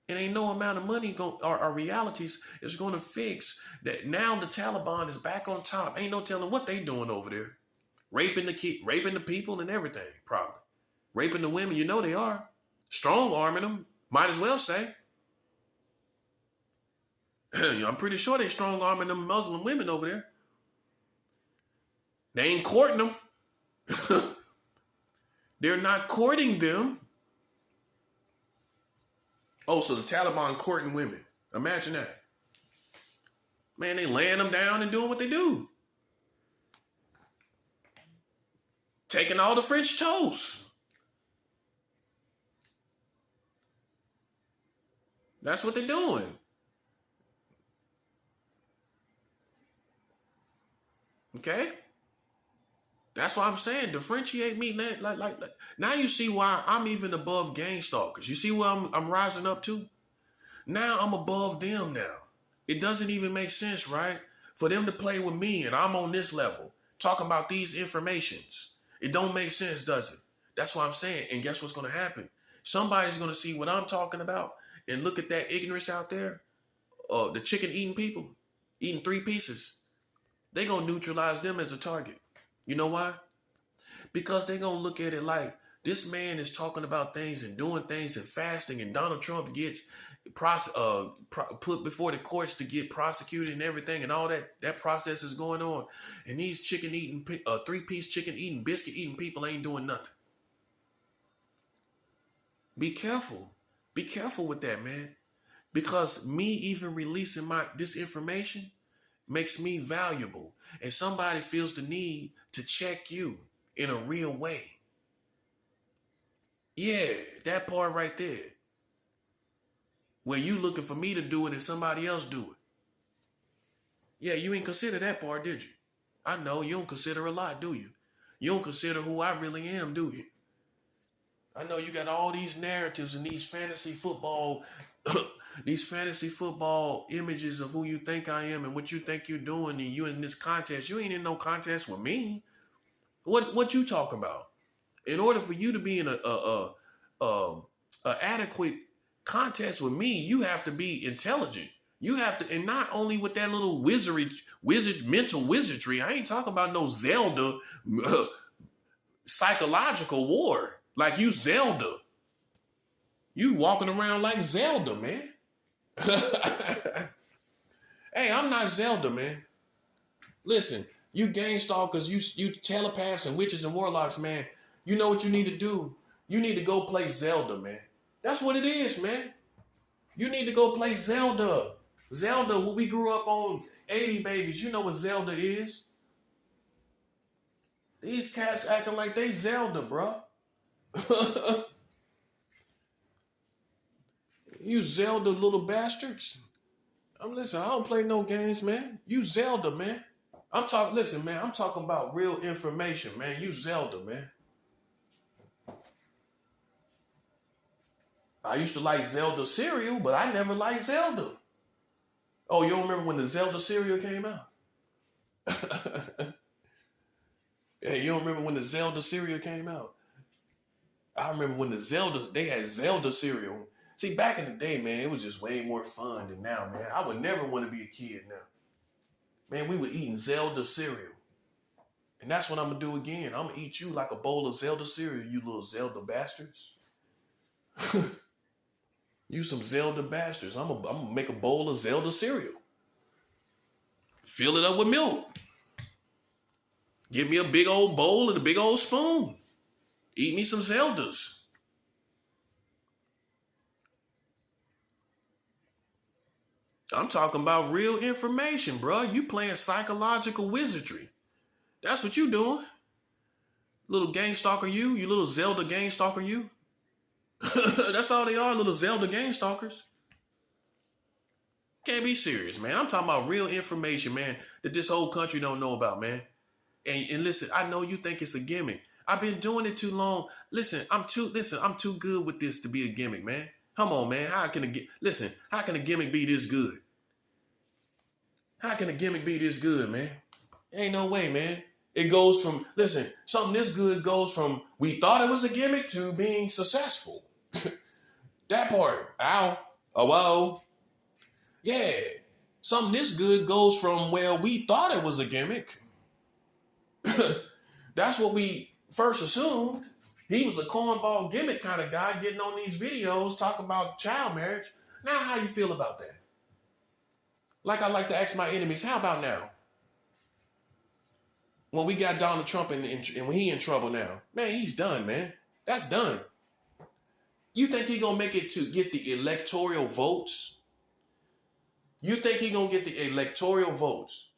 And ain't no amount of money or realities is gonna fix that. Now the Taliban is back on top. Ain't no telling what they doing over there. Raping the people and everything, probably. Raping the women, you know they are. Strong arming them, might as well say. I'm pretty sure they strong arming them Muslim women over there. They ain't courting them. They're not courting them. Oh, so the Taliban courting women. Imagine that. Man, they laying them down and doing what they do. Taking all the French toast. That's what they're doing. Okay? That's why I'm saying differentiate me. Like. Now you see why I'm even above gang stalkers. You see where I'm rising up to? Now I'm above them now. It doesn't even make sense, right? For them to play with me and I'm on this level, talking about these informations. It don't make sense, does it? That's what I'm saying. And guess what's going to happen? Somebody's going to see what I'm talking about and look at that ignorance out there. The chicken eating people, eating 3 pieces. They're going to neutralize them as a target. You know why? Because they're going to look at it like this man is talking about things and doing things and fasting, and Donald Trump gets put before the courts to get prosecuted and everything, and all that process is going on. And these chicken eating, 3-piece chicken eating, biscuit eating people ain't doing nothing. Be careful. Be careful with that, man. Because me even releasing this information makes me valuable. And somebody feels the need to check you in a real way. Yeah, that part right there. Where you looking for me to do it and somebody else do it. Yeah, you ain't consider that part, did you? I know you don't consider a lot, do you? You don't consider who I really am, do you? I know you got all these narratives and these fantasy football images of who you think I am and what you think you're doing, and you in this contest. You ain't in no contest with me. What you talking about? In order for you to be in a adequate contest with me, you have to be intelligent. You have to, and not only with that little mental wizardry. I ain't talking about no Zelda psychological war. Like you Zelda. You walking around like Zelda, man. Hey, I'm not Zelda, man. Listen, you gang stalkers, you telepaths and witches and warlocks, man. You know what you need to do? You need to go play Zelda, man. That's what it is, man. You need to go play Zelda. Zelda, when we grew up on 80 Babies, you know what Zelda is. These cats acting like they Zelda, bro. You Zelda little bastards. Listen, I don't play no games, man. You Zelda, man. I'm talking about real information, man. You Zelda, man. I used to like Zelda cereal, but I never liked Zelda. Oh, you don't remember when the Zelda cereal came out? Hey, you don't remember when the Zelda cereal came out? I remember when they had Zelda cereal. See, back in the day, man, it was just way more fun than now, man. I would never want to be a kid now. Man, we were eating Zelda cereal. And that's what I'm going to do again. I'm going to eat you like a bowl of Zelda cereal, you little Zelda bastards. You some Zelda bastards. I'm going to make a bowl of Zelda cereal. Fill it up with milk. Give me a big old bowl and a big old spoon. Eat me some Zeldas. I'm talking about real information, bro. You playing psychological wizardry. That's what you doing. Little gang stalker you little Zelda gang stalker you. That's all they are, little Zelda gang stalkers. Can't be serious, man. I'm talking about real information, man, that this whole country don't know about, man. And listen, I know you think it's a gimmick. I've been doing it too long. Listen, I'm too good with this to be a gimmick, man. Come on, man. How can a gimmick be this good? How can a gimmick be this good, man? Ain't no way, man. It goes from, something this good goes from we thought it was a gimmick to being successful. That part. Ow. Oh, whoa. Yeah. Something this good goes from, well, we thought it was a gimmick. That's what we first assumed. He was a cornball gimmick kind of guy getting on these videos talking about child marriage. Now, how you feel about that? Like I like to ask my enemies, how about now? When we got Donald Trump and when he in trouble now, man, he's done, man. That's done. You think he gonna make it to get the electoral votes? You think he gonna get the electoral votes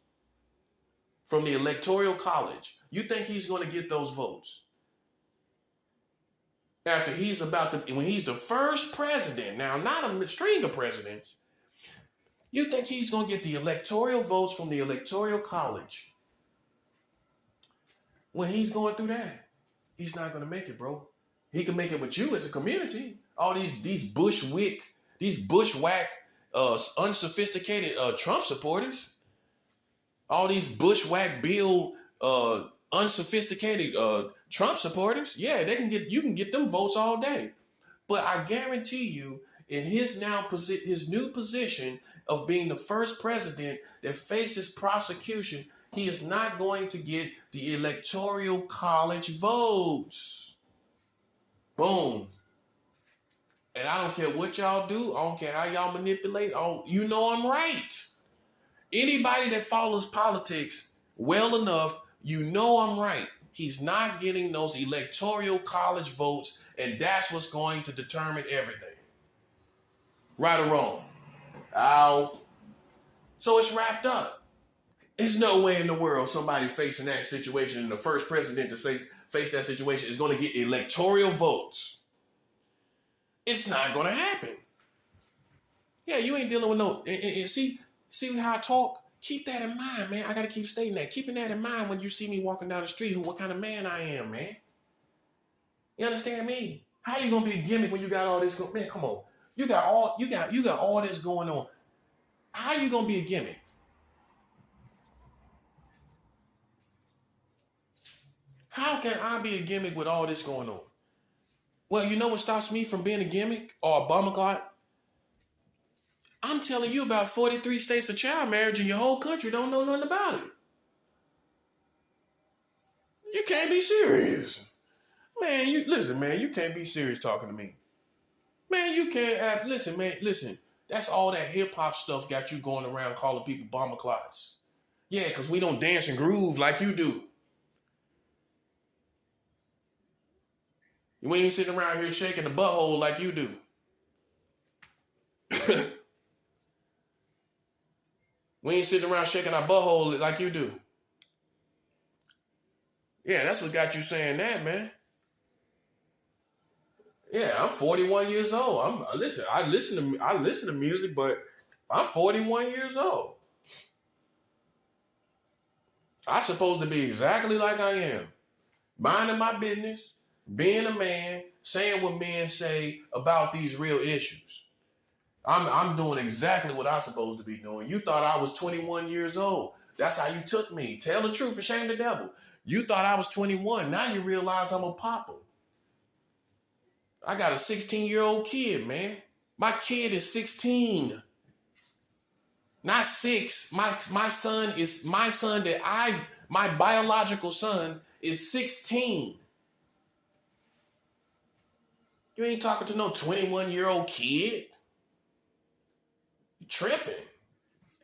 from the electoral college? You think he's gonna get those votes? After when he's the first president, now not a string of presidents, you think he's gonna get the electoral votes from the electoral college when he's going through that, he's not going to make it, bro. He can make it with you as a community. All these bushwhack, unsophisticated Trump supporters. All these bushwhack Bill, unsophisticated Trump supporters. Yeah, you can get them votes all day. But I guarantee you, in his new position of being the first president that faces prosecution, he is not going to get the electoral college votes. Boom. And I don't care what y'all do. I don't care how y'all manipulate. You know I'm right. Anybody that follows politics well enough, you know I'm right. He's not getting those electoral college votes, and that's what's going to determine everything. Right or wrong? Ow. So it's wrapped up. There's no way in the world somebody facing that situation, and the first president to face that situation is going to get electoral votes. It's not going to happen. Yeah, you ain't dealing with no... And see how I talk? Keep that in mind, man. I got to keep stating that. Keeping that in mind when you see me walking down the street, what kind of man I am, man. You understand me? How you going to be a gimmick when you got all this... Man, come on. You got all this going on. How you going to be a gimmick? How can I be a gimmick with all this going on? Well, you know what stops me from being a gimmick or a bummer clock? I'm telling you about 43 states of child marriage and your whole country don't know nothing about it. You can't be serious. Man, you can't be serious talking to me. Man, you can't listen. That's all that hip hop stuff got you going around calling people bomber clots. Yeah, because we don't dance and groove like you do. We ain't sitting around here shaking the butthole like you do. We ain't sitting around shaking our butthole like you do. Yeah, that's what got you saying that, man. Yeah, I'm 41 years old. I listen to music, but I'm 41 years old. I'm supposed to be exactly like I am. Minding my business, being a man, saying what men say about these real issues. I'm doing exactly what I'm supposed to be doing. You thought I was 21 years old. That's how you took me. Tell the truth and shame the devil. You thought I was 21. Now you realize I'm a papa. I got a 16-year-old kid, man. My kid is 16. Not 6. My biological son is 16. You ain't talking to no 21-year-old kid. You tripping.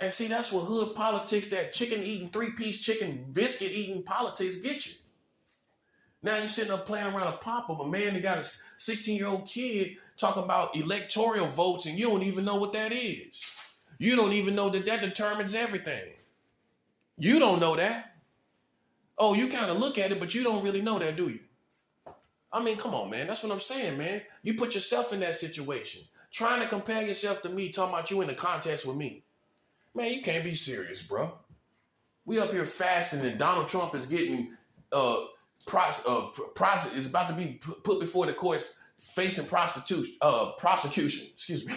And see, that's what hood politics, that chicken-eating, 3-piece chicken, biscuit-eating politics get you. Now you're sitting up playing around a pop of a man that got a 16-year-old kid talking about electoral votes, and you don't even know what that is. You don't even know that determines everything. You don't know that. Oh, you kind of look at it, but you don't really know that, do you? I mean, come on, man. That's what I'm saying, man. You put yourself in that situation. Trying to compare yourself to me, talking about you in the contest with me. Man, you can't be serious, bro. We up here fasting, and Donald Trump is getting is about to be put before the courts facing prosecution. Excuse me.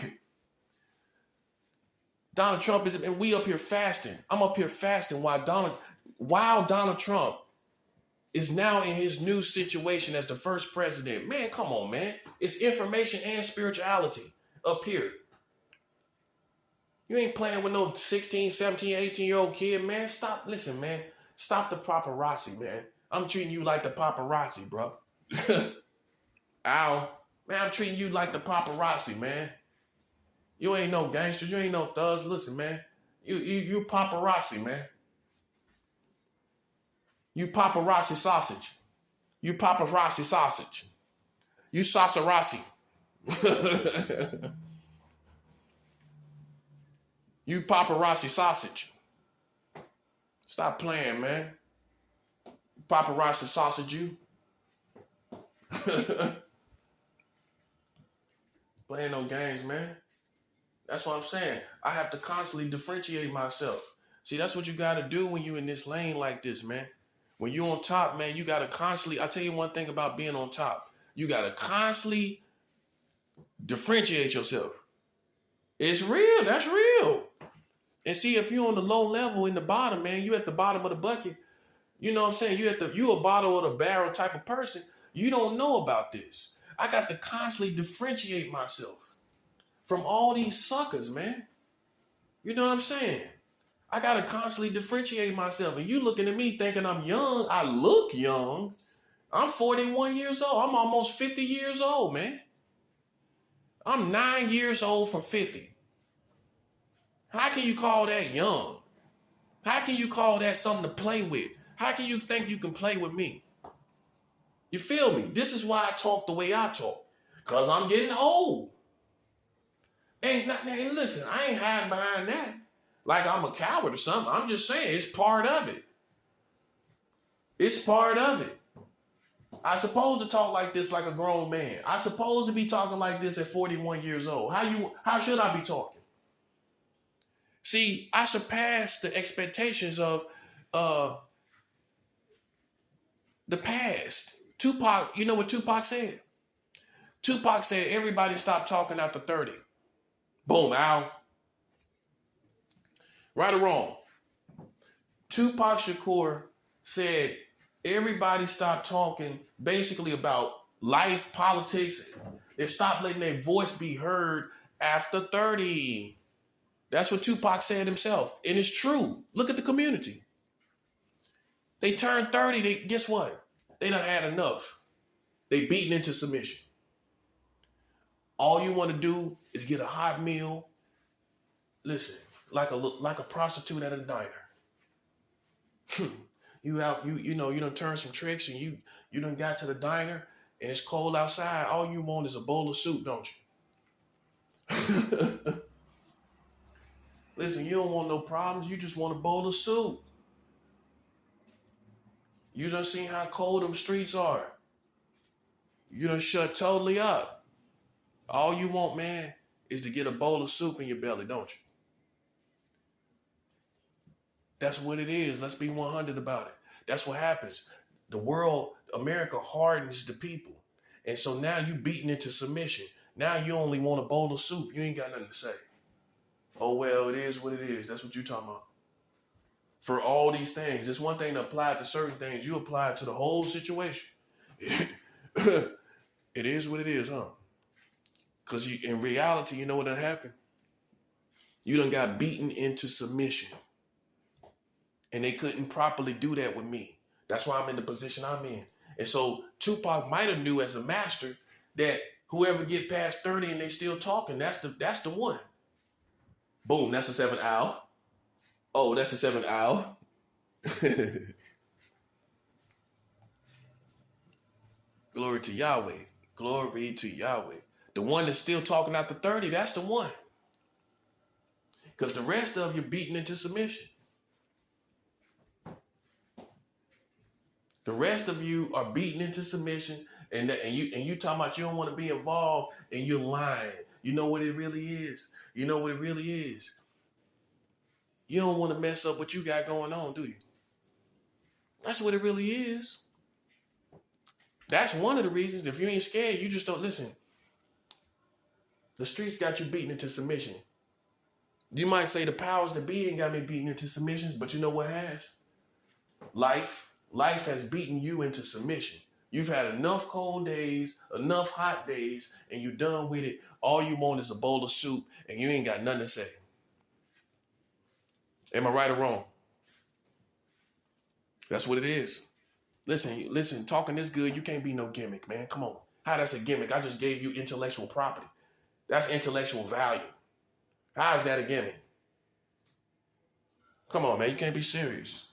Donald Trump is, and we up here fasting. I'm up here fasting while Donald Trump is now in his new situation as the first president. Man, come on, man. It's information and spirituality up here. You ain't playing with no 16, 17, 18-year-old kid, man. Listen, man. Stop the paparazzi, man. I'm treating you like the paparazzi, bro. Ow. Man, I'm treating you like the paparazzi, man. You ain't no gangsters. You ain't no thugs. Listen, man. You paparazzi, man. You paparazzi sausage. You paparazzi sausage. You sausarassi. You paparazzi sausage. Stop playing, man. Paparazzi sausage you. Playing no games, man. That's what I'm saying. I have to constantly differentiate myself. See, that's what you got to do when you in this lane like this, man. When you're on top, man, you got to constantly, I tell you one thing about being on top. You got to constantly differentiate yourself. It's real. That's real. And see, if you're on the low level in the bottom, man, you at the bottom of the bucket. You know what I'm saying? You a bottom of the barrel type of person. You don't know about this. I got to constantly differentiate myself from all these suckers, man. You know what I'm saying? I got to constantly differentiate myself. And you looking at me thinking I'm young. I look young. I'm 41 years old. I'm almost 50 years old, man. I'm 9 years old from 50. How can you call that young? How can you call that something to play with? How can you think you can play with me? You feel me? This is why I talk the way I talk. Because I'm getting old. And listen, I ain't hiding behind that. Like I'm a coward or something. I'm just saying it's part of it. It's part of it. I supposed to talk like this like a grown man. I supposed to be talking like this at 41 years old. How should I be talking? See, I surpassed the expectations of the past. Tupac, you know what Tupac said? Tupac said, everybody stop talking after 30. Boom, ow. Right or wrong? Tupac Shakur said, everybody stop talking basically about life, politics. They stop letting their voice be heard after 30. That's what Tupac said himself. And it's true. Look at the community. They turn 30, guess what? They done had enough. They beaten into submission. All you want to do is get a hot meal. Listen, like a prostitute at a diner. You done turned some tricks and you done got to the diner and it's cold outside. All you want is a bowl of soup, don't you? Listen, you don't want no problems. You just want a bowl of soup. You done seen how cold them streets are. You done shut totally up. All you want, man, is to get a bowl of soup in your belly, don't you? That's what it is. Let's be 100 about it. That's what happens. The world, America hardens the people. And so now you beaten into submission. Now you only want a bowl of soup. You ain't got nothing to say. Oh, well, it is what it is. That's what you're talking about. For all these things, it's one thing to apply to certain things. You apply it to the whole situation. It is what it is, huh? Because in reality, you know what done happened? You done got beaten into submission. And they couldn't properly do that with me. That's why I'm in the position I'm in. And so Tupac might have knew as a master that whoever get past 30 and they still talking, that's the one. Boom, that's a 7 owl. Oh, that's a 7 owl. Glory to Yahweh. Glory to Yahweh. The one that's still talking after 30, that's the one. Because the rest of you beaten into submission. The rest of you are beaten into submission, and you talking about you don't want to be involved, and you're lying. You know what it really is? You know what it really is? You don't want to mess up what you got going on, do you? That's what it really is. That's one of the reasons. If you ain't scared, you just don't listen. The streets got you beaten into submission. You might say the powers that be ain't got me beaten into submissions, but you know what has? Life. Life has beaten you into submission. You've had enough cold days, enough hot days, and you're done with it. All you want is a bowl of soup, and you ain't got nothing to say. Am I right or wrong? That's what it is. Listen, talking this good, you can't be no gimmick, man. Come on. How that's a gimmick? I just gave you intellectual property. That's intellectual value. How is that a gimmick? Come on, man. You can't be serious.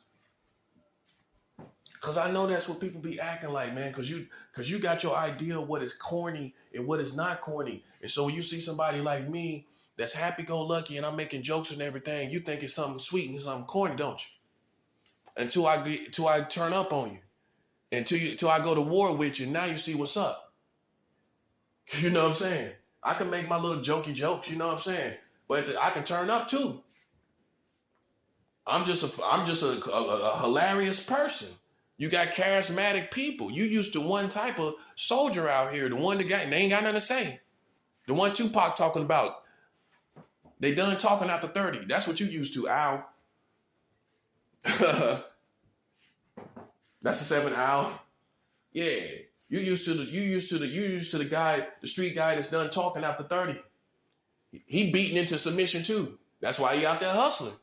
Because I know that's what people be acting like, man, because you got your idea of what is corny and what is not corny. And so when you see somebody like me that's happy-go-lucky and I'm making jokes and everything, you think it's something sweet and something corny, don't you? Until I turn up on you. Until I go to war with you, now you see what's up. You know what I'm saying? I can make my little jokey jokes, you know what I'm saying? But I can turn up too. I'm just a hilarious person. You got charismatic people. You used to one type of soldier out here, the one that got, they ain't got nothing to say. The one Tupac talking about, they done talking after 30. That's what you used to, Al. That's the 7 Al. Yeah. You used to the guy, the street guy that's done talking after 30. He beaten into submission too. That's why he out there hustling.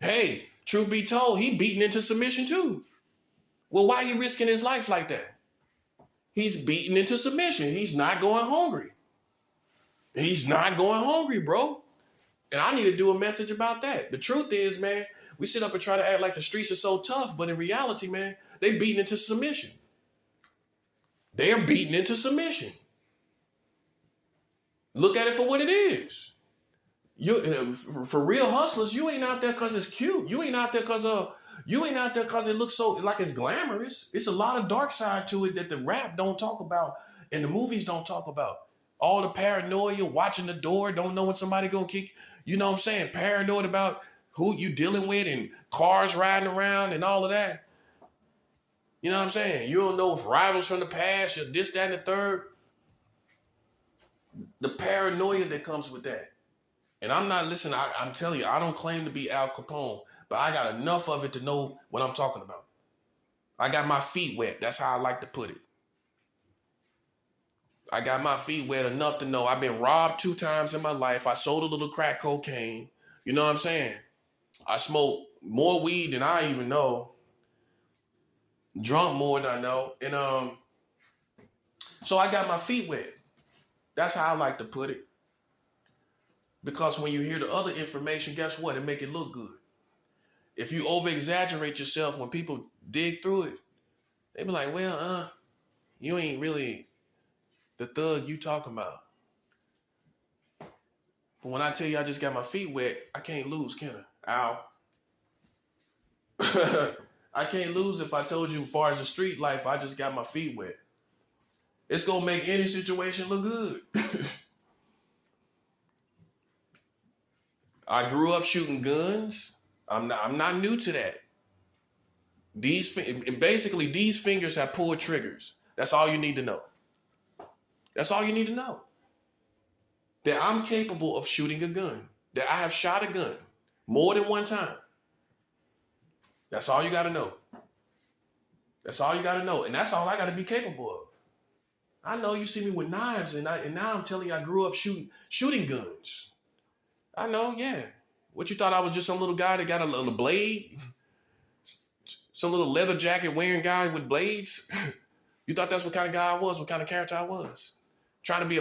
Hey, truth be told, he beaten into submission too. Well, why he risking his life like that? He's beaten into submission. He's not going hungry. He's not going hungry, bro. And I need to do a message about that. The truth is, man, we sit up and try to act like the streets are so tough, but in reality, man, they beaten into submission. They are beaten into submission. Look at it for what it is. You, for real hustlers, you ain't out there because it's cute. You ain't out there because it looks so like it's glamorous. It's a lot of dark side to it that the rap don't talk about and the movies don't talk about. All the paranoia, watching the door, don't know when somebody gonna kick. You know what I'm saying? Paranoid about who you dealing with and cars riding around and all of that. You know what I'm saying? You don't know if rivals from the past or this, that, and the third. The paranoia that comes with that. And I'm not listening. I'm telling you, I don't claim to be Al Capone, but I got enough of it to know what I'm talking about. I got my feet wet. That's how I like to put it. I got my feet wet enough to know I've been robbed 2 times in my life. I sold a little crack cocaine. You know what I'm saying? I smoked more weed than I even know. Drunk more than I know. And so I got my feet wet. That's how I like to put it. Because when you hear the other information, guess what? It make it look good. If you over-exaggerate yourself when people dig through it, they be like, well, you ain't really the thug you talking about. But when I tell you I just got my feet wet, I can't lose, can I? Ow. I can't lose if I told you as far as the street life, I just got my feet wet. It's going to make any situation look good. I grew up shooting guns. I'm not new to that. These fingers have pulled triggers. That's all you need to know. That's all you need to know. That I'm capable of shooting a gun. That I have shot a gun more than one time. That's all you got to know. That's all you got to know. And that's all I got to be capable of. I know you see me with knives, and now I'm telling you I grew up shooting guns. I know, yeah. What, you thought I was just some little guy that got a little blade? Some little leather jacket wearing guy with blades? You thought that's what kind of guy I was, what kind of character I was? Trying to be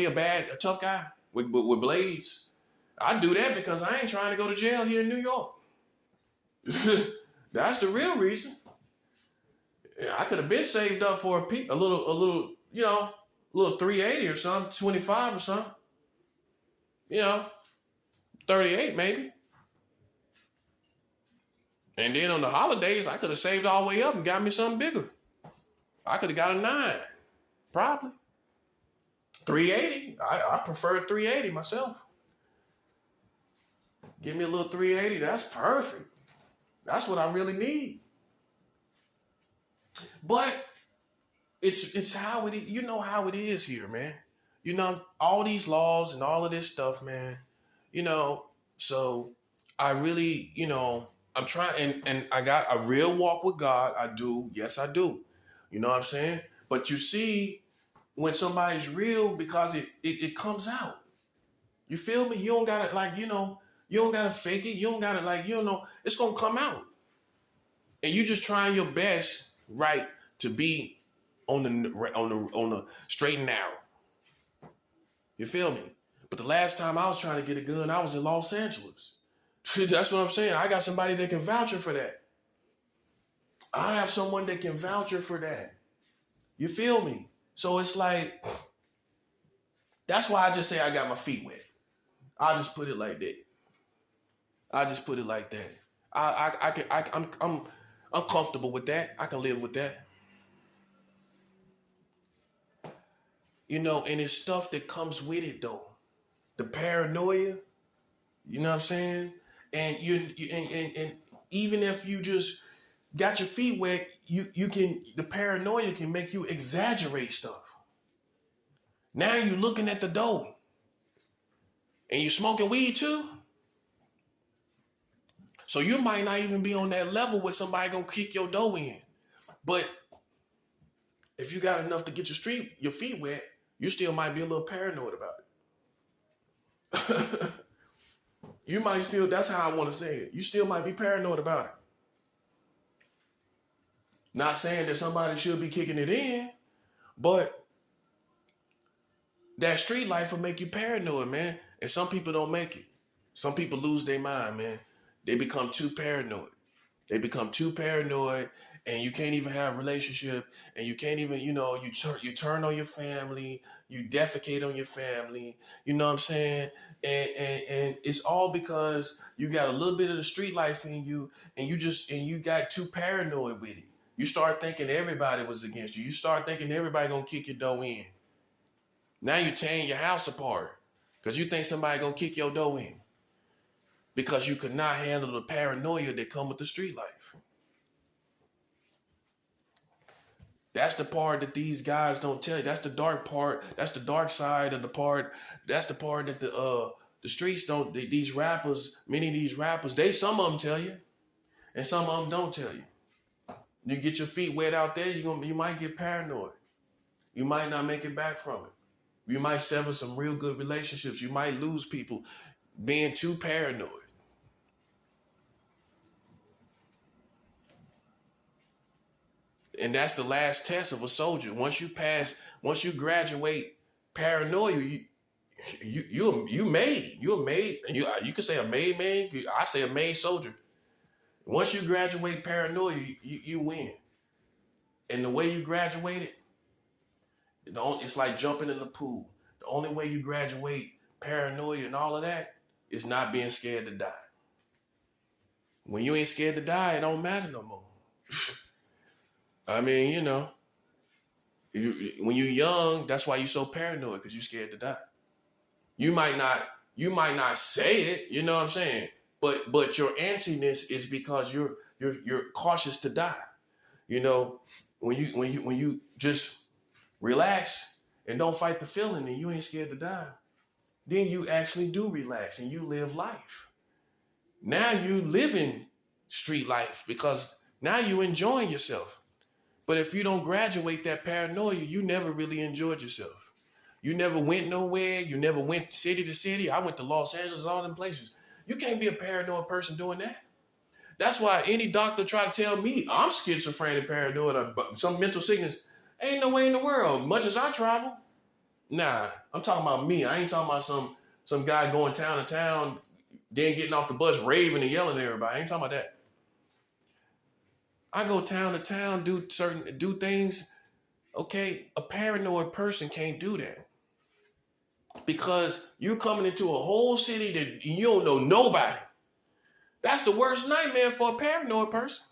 a tough guy with blades? I do that because I ain't trying to go to jail here in New York. That's the real reason. Yeah, I could have been saved up for a little, you know, little 380 or something, 25 or something. You know, 38 maybe. And then on the holidays, I could have saved all the way up and got me something bigger. I could have got a 9, probably. 380. I prefer 380 myself. Give me a little 380. That's perfect. That's what I really need. But it's how it is. You know how it is here, man. You know, all these laws and all of this stuff, man. You know, so I really, you know, I'm trying, and I got a real walk with God. I do. Yes, I do. You know what I'm saying? But you see, when somebody's real, because it comes out. You feel me? You don't gotta, like, you know, you don't gotta fake it. You don't gotta, like, you know, it's gonna come out. And you just trying your best, right, to be on the straight and narrow. You feel me? But the last time I was trying to get a gun, I was in Los Angeles. That's what I'm saying. I got somebody that can vouch for that. I have someone that can vouch for that. You feel me? So it's like, that's why I just say I got my feet wet. I'll just put it like that. I'm comfortable with that. I can live with that. You know, and it's stuff that comes with it though. The paranoia, you know what I'm saying? And and even if you just got your feet wet, you can, the paranoia can make you exaggerate stuff. Now you looking at the dough and you smoking weed too. So you might not even be on that level where somebody gonna kick your dough in. But if you got enough to get your feet wet, you still might be a little paranoid about it. You might still, that's how I want to say it. You still might be paranoid about it. Not saying that somebody should be kicking it in, but that street life will make you paranoid, man. And some people don't make it. Some people lose their mind, man. They become too paranoid. They become too paranoid, and you can't even have a relationship, and you can't even, you turn on your family, you defecate on your family, you know what I'm saying? And it's all because you got a little bit of the street life in you, and you got too paranoid with it. You start thinking everybody was against you. You start thinking everybody gonna kick your dough in. Now you're tearing your house apart because you think somebody gonna kick your dough in because you could not handle the paranoia that come with the street life. That's the part that these guys don't tell you. That's the dark part. That's the dark side of the part. That's the part that the streets don't. These rappers, many of these rappers, some of them tell you, and some of them don't tell you. You get your feet wet out there, you might get paranoid. You might not make it back from it. You might sever some real good relationships. You might lose people being too paranoid. And that's the last test of a soldier. Once you graduate paranoia, you're made. You're made. You can say a made man. I say a made soldier. Once you graduate paranoia, you win. And the way you graduate it, it's like jumping in the pool. The only way you graduate paranoia and all of that is not being scared to die. When you ain't scared to die, it don't matter no more. I mean, when you're young, that's why you're so paranoid, because you're scared to die. You might not say it, you know what I'm saying? But your antsiness is because you're cautious to die. When you just relax and don't fight the feeling and you ain't scared to die, then you actually do relax and you live life. Now you living street life because now you enjoying yourself. But if you don't graduate that paranoia, you never really enjoyed yourself. You never went nowhere. You never went city to city. I went to Los Angeles, all them places. You can't be a paranoid person doing that. That's why any doctor try to tell me I'm schizophrenic, paranoid, or some mental sickness. Ain't no way in the world. Much as I travel, nah. I'm talking about me. I ain't talking about some guy going town to town, then getting off the bus raving and yelling at everybody. I ain't talking about that. I go town to town, do things. Okay, a paranoid person can't do that because you're coming into a whole city that you don't know nobody. That's the worst nightmare for a paranoid person.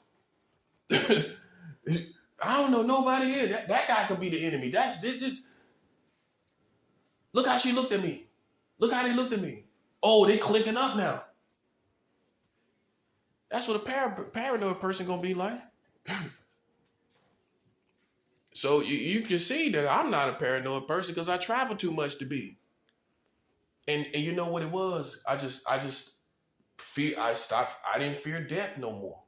I don't know nobody here. That guy could be the enemy. This. Look how she looked at me. Look how they looked at me. Oh, they clicking up now. That's what a paranoid person gonna be like. So you can see that I'm not a paranoid person because I travel too much to be. And you know what it was? I didn't fear death no more.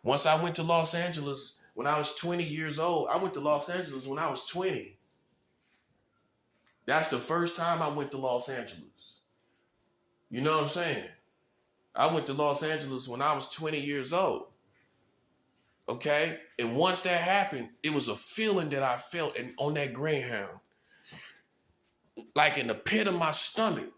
Once I went to Los Angeles when I was 20 years old, I went to Los Angeles when I was 20. That's the first time I went to Los Angeles. You know what I'm saying? I went to Los Angeles when I was 20 years old. Okay? And once that happened, it was a feeling that I felt on that Greyhound. Like in the pit of my stomach.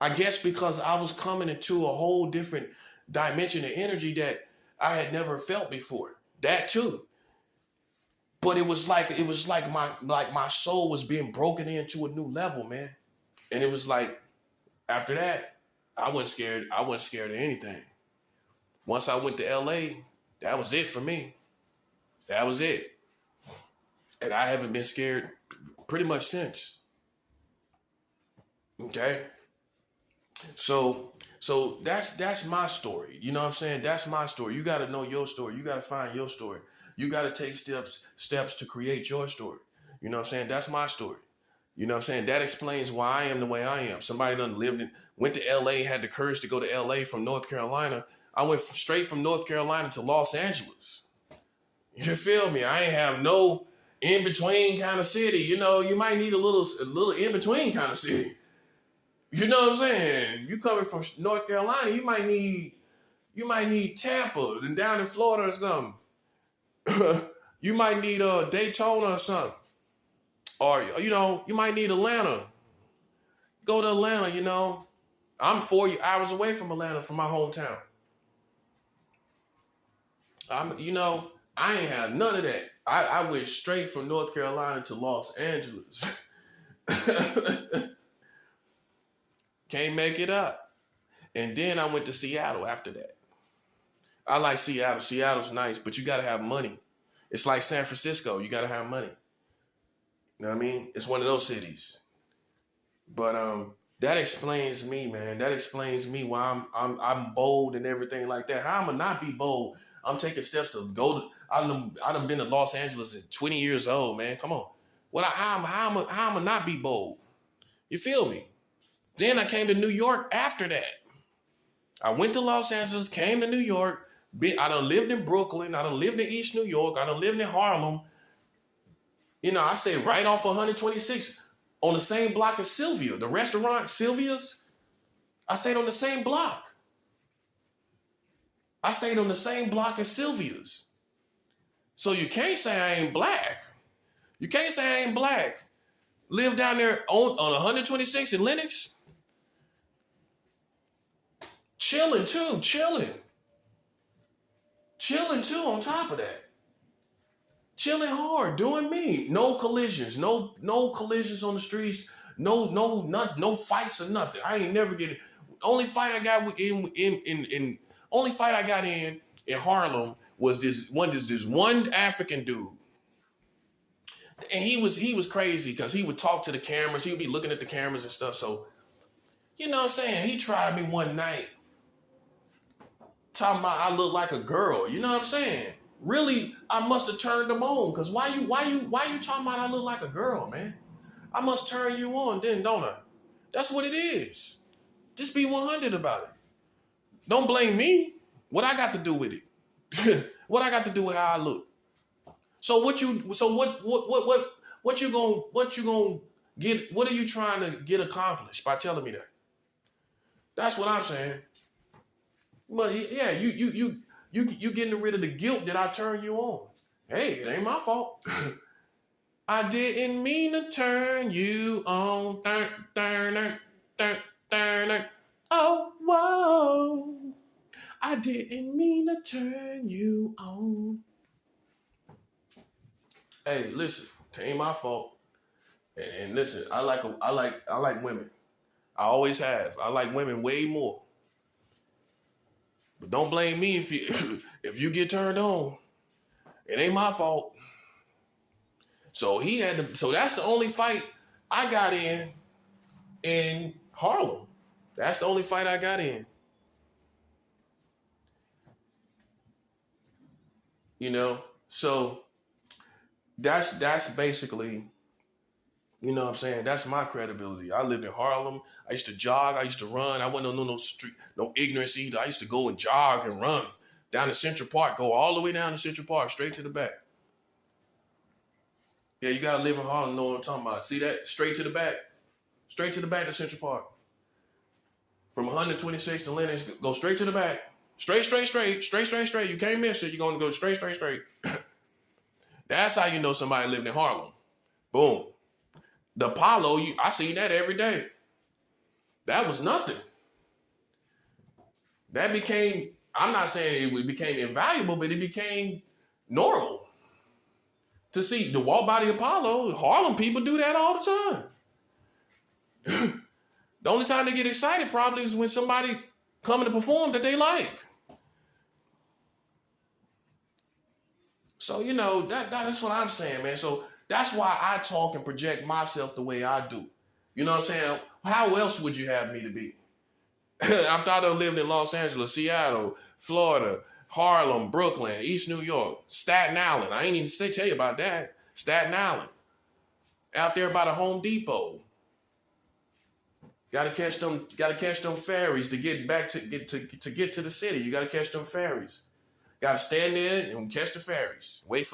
I guess because I was coming into a whole different dimension of energy that I had never felt before. That too. But it was like my soul was being broken into a new level, man. And it was like after that, I wasn't scared. I wasn't scared of anything. Once I went to LA, that was it for me. That was it. And I haven't been scared pretty much since. Okay? So that's my story. You know what I'm saying? That's my story. You got to know your story. You got to find your story. You got to take steps to create your story. You know what I'm saying? That's my story. You know what I'm saying? That explains why I am the way I am. Somebody done went to LA, had the courage to go to LA from North Carolina. I went straight from North Carolina to Los Angeles. You feel me? I ain't have no in between kind of city. You know, you might need a little in between kind of city. You know what I'm saying? You coming from North Carolina, you might need Tampa and down in Florida or something. You might need Daytona or something. Or you might need Atlanta. Go to Atlanta, I'm 4 hours away from Atlanta, from my hometown. I ain't have none of that. I went straight from North Carolina to Los Angeles. Can't make it up. And then I went to Seattle after that. I like Seattle. Seattle's nice, but you got to have money. It's like San Francisco. You got to have money. You know what I mean? It's one of those cities. But that explains me, man. That explains me why I'm bold and everything like that. How am I not be bold? I'm taking steps to go to. I done been to Los Angeles at 20 years old, man. Come on. How am I not be bold? You feel me? Then I came to New York after that. I went to Los Angeles, came to New York. I done lived in Brooklyn. I done lived in East New York. I done lived in Harlem. I stayed right off 126 on the same block as Sylvia, the restaurant Sylvia's. I stayed on the same block. I stayed on the same block as Sylvia's. So you can't say I ain't black. You can't say I ain't black. Live down there on 126 in Lenox. Chilling too on top of that. Chilling hard, doing me. No collisions, no collisions on the streets, no fights or nothing. I ain't never get it. Only fight I got in Harlem was this one African dude. And he was crazy because he would talk to the cameras. He would be looking at the cameras and stuff. So, you know what I'm saying? He tried me one night, talking about I look like a girl. You know what I'm saying? Really, I must have turned him on. Because why you talking about I look like a girl, man? I must turn you on then, don't I? That's what it is. Just be 100 about it. Don't blame me. What I got to do with it? What I got to do with how I look? So what you gonna get? What are you trying to get accomplished by telling me that? That's what I'm saying. But yeah, you getting rid of the guilt that I turned you on. Hey, it ain't my fault. I didn't mean to turn you on. Oh, whoa. I didn't mean to turn you on. Hey, listen, it ain't my fault. And listen, I like women. I always have. I like women way more. But don't blame me if you get turned on. It ain't my fault. So that's the only fight I got in Harlem. That's the only fight I got in. So that's basically, what I'm saying? That's my credibility. I lived in Harlem. I used to jog. I used to run. I wasn't on no street, no ignorance either. I used to go and jog and run down to Central Park, go all the way down to Central Park, straight to the back. Yeah, you got to live in Harlem to know what I'm talking about. See that? Straight to the back. Straight to the back to Central Park. From 126 to Lenox, go straight to the back. Straight. You can't miss it. You're going to go straight. That's how you know somebody lived in Harlem. Boom. The Apollo, I seen that every day. That was nothing. That became, I'm not saying it became invaluable, but it became normal. To see the walk by the Apollo, Harlem people do that all the time. The only time they get excited probably is when somebody coming to perform that they like. So, that's what I'm saying, man. So that's why I talk and project myself the way I do. You know what I'm saying? How else would you have me to be? After I done lived in Los Angeles, Seattle, Florida, Harlem, Brooklyn, East New York, Staten Island. I ain't even tell you about that. Staten Island. Out there by the Home Depot. Gotta catch them ferries to get back to get to the city. You gotta catch them ferries. Gotta stand there and catch the ferries. Wait for